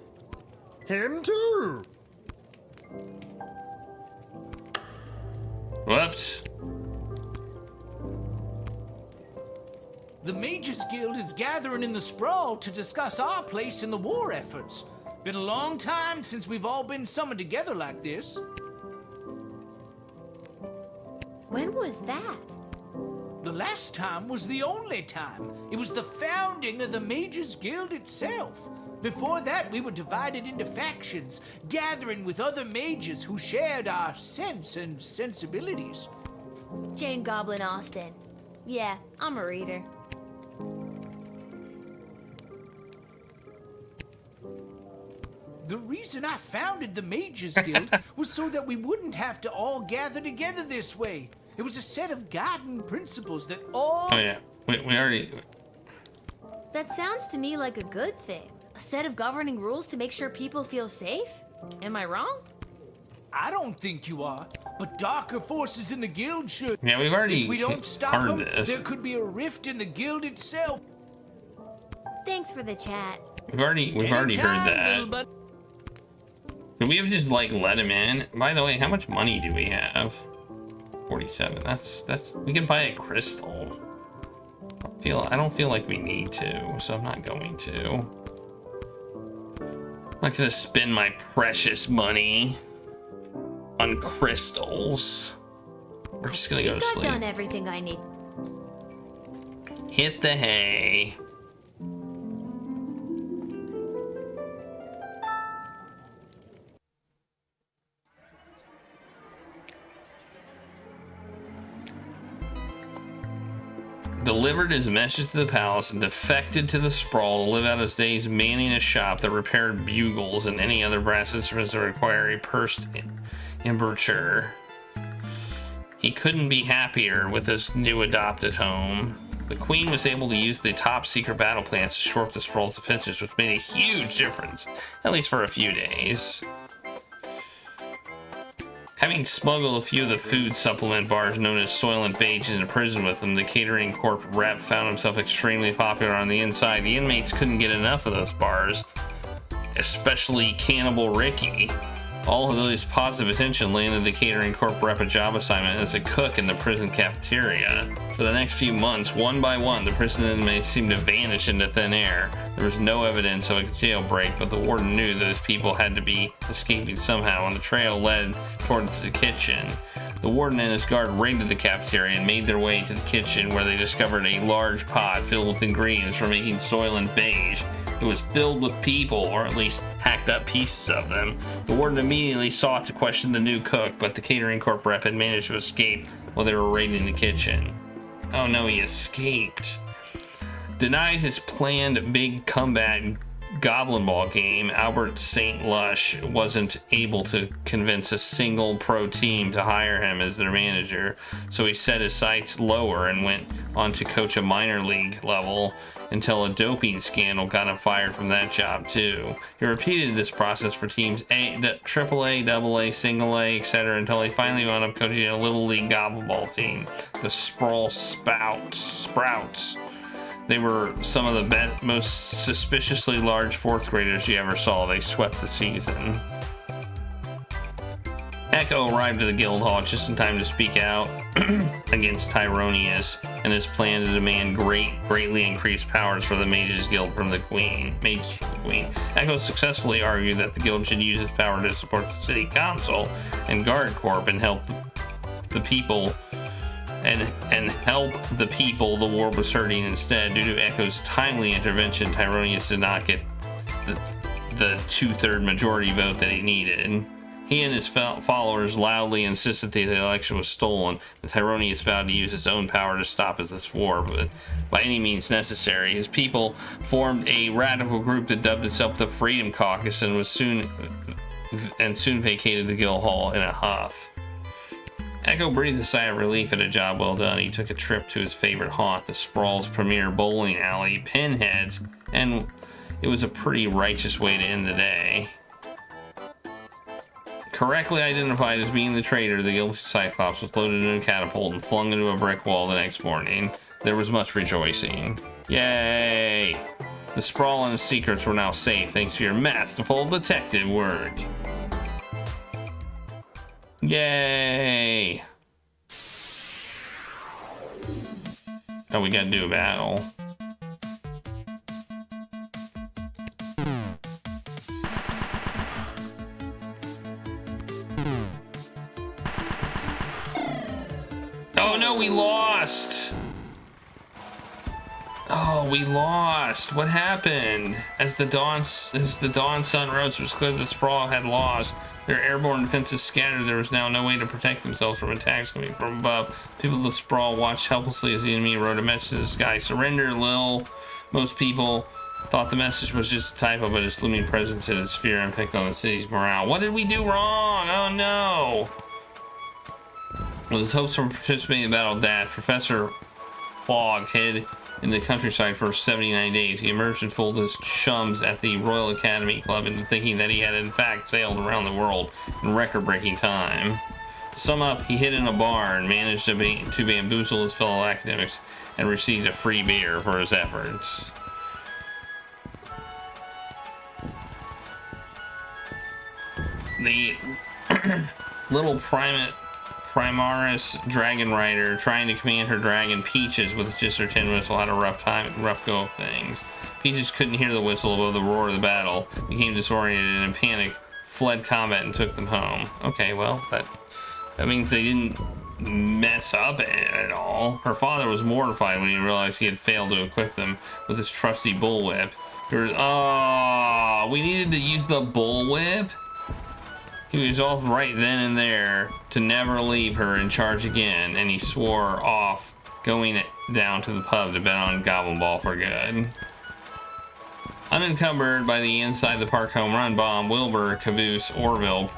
Him too. Whoops. The Mages Guild is gathering in the Sprawl to discuss our place in the war efforts. Been a long time since we've all been summoned together like this. When was that? The last time was the only time. It was the founding of the Mages Guild itself. Before that, we were divided into factions, gathering with other mages who shared our sense and sensibilities. Jane Goblin Austin. Yeah, I'm a reader. The reason I founded the Mages Guild was so that we wouldn't have to all gather together this way. It was a set of guiding principles that all... Oh yeah, we already... That sounds to me like a good thing. A set of governing rules to make sure people feel safe? Am I wrong? I don't think you are, but darker forces in the guild should. Yeah, we've already If we don't stop heard them, this. there could be a rift in the guild itself. Thanks for the chat. We've already heard that. Could we have just like let him in? By the way, how much money do we have? 47. That's we can buy a crystal. I don't feel like we need to, so I'm not going to. I'm not gonna spend my precious money on crystals. We're just gonna go to sleep. I've done everything I need. Hit the hay. Delivered his message to the palace and defected to the sprawl to live out his days manning a shop that repaired bugles and any other brass instruments that require a pursed embouchure. He couldn't be happier with his new adopted home. The queen was able to use the top secret battle plans to shore up the sprawl's defenses, which made a huge difference, at least for a few days. Having smuggled a few of the food supplement bars known as Soylent Beige into prison with him, the Catering Corp rep found himself extremely popular on the inside. The inmates couldn't get enough of those bars, especially Cannibal Ricky. All of those positive attention landed the Catering Corp rep a job assignment as a cook in the prison cafeteria. For the next few months, one by one, the prison inmates seemed to vanish into thin air. There was no evidence of a jailbreak, but the warden knew those people had to be escaping somehow, and the trail led towards the kitchen. The warden and his guard raided the cafeteria and made their way to the kitchen, where they discovered a large pot filled with ingredients for making Soylent Beige. It was filled with people, or at least hacked up pieces of them. The warden immediately sought to question the new cook, but the Catering Corp rep had managed to escape while they were raiding the kitchen. Oh no, he escaped. Denied his planned big comeback Goblin Ball game, Albert St. Lush wasn't able to convince a single pro team to hire him as their manager, so he set his sights lower and went on to coach a minor league level until a doping scandal got him fired from that job too. He repeated this process for teams AAA, AA, Single A, etc. until he finally wound up coaching a little league Goblin Ball team, the Sprawl Sprouts. They were some of the most suspiciously large fourth graders you ever saw. They swept the season. Echo arrived at the guild hall just in time to speak out against Tyronius and his plan to demand greatly increased powers for the Mages Guild from the Queen. Echo successfully argued that the guild should use its power to support the city council and guard corps and help the people. And help the people the war was hurting instead. Due to Echo's timely intervention, Tyronius did not get the two-third majority vote that he needed. He and his followers loudly insisted that the election was stolen, and Tyronius vowed to use his own power to stop this war, but by any means necessary. His people formed a radical group that dubbed itself the Freedom Caucus and soon vacated the guild hall in a huff. Echo breathed a sigh of relief at a job well done. He took a trip to his favorite haunt, the Sprawl's premier bowling alley, Pinheads, and it was a pretty righteous way to end the day. Correctly identified as being the traitor, the guilty Cyclops was loaded in a catapult and flung into a brick wall the next morning. There was much rejoicing. Yay! The Sprawl and his secrets were now safe thanks to your masterful detective work. Yay! Oh, we gotta do a battle. Oh no, we lost! Oh, we lost. What happened? As the dawn sun rose, it was clear that the Sprawl had lost. Their airborne defenses scattered. There was now no way to protect themselves from attacks coming from above. People of the Sprawl watched helplessly as the enemy wrote a message to the sky. Surrender, Lil. Most people thought the message was just a typo, but its looming presence had its fear impact on the city's morale. What did we do wrong? Oh no! With his hopes from participating in the battle dashed, Professor Fogg hid in the countryside for 79 days. He emerged and fooled his chums at the Royal Academy Club into thinking that he had in fact sailed around the world in record-breaking time. To sum up, he hid in a bar and managed to bamboozle his fellow academics and received a free beer for his efforts. The little Primaris Dragon Rider trying to command her dragon Peaches with just her tin whistle had a rough go of things. Peaches couldn't hear the whistle above the roar of the battle, became disoriented and in panic, fled combat and took them home. Okay, well, that means they didn't mess up at all. Her father was mortified when he realized he had failed to equip them with his trusty bullwhip. Oh, we needed to use the bullwhip? He resolved right then and there to never leave her in charge again, and he swore off going down to the pub to bet on Goblin Ball for good. Unencumbered by the inside the park home run bomb, Wilbur Caboose Orville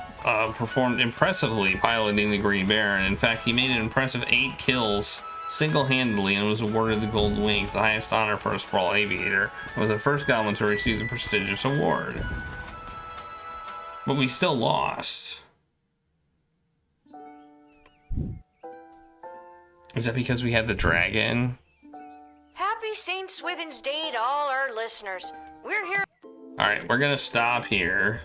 performed impressively piloting the Green Baron. In fact, he made an impressive 8 kills single-handedly and was awarded the Golden Wings, the highest honor for a Sprawl Aviator, and was the first Goblin to receive the prestigious award. But we still lost. Is that because we had the dragon? Happy St. Swithin's Day to all our listeners. We're here. Alright, we're gonna stop here.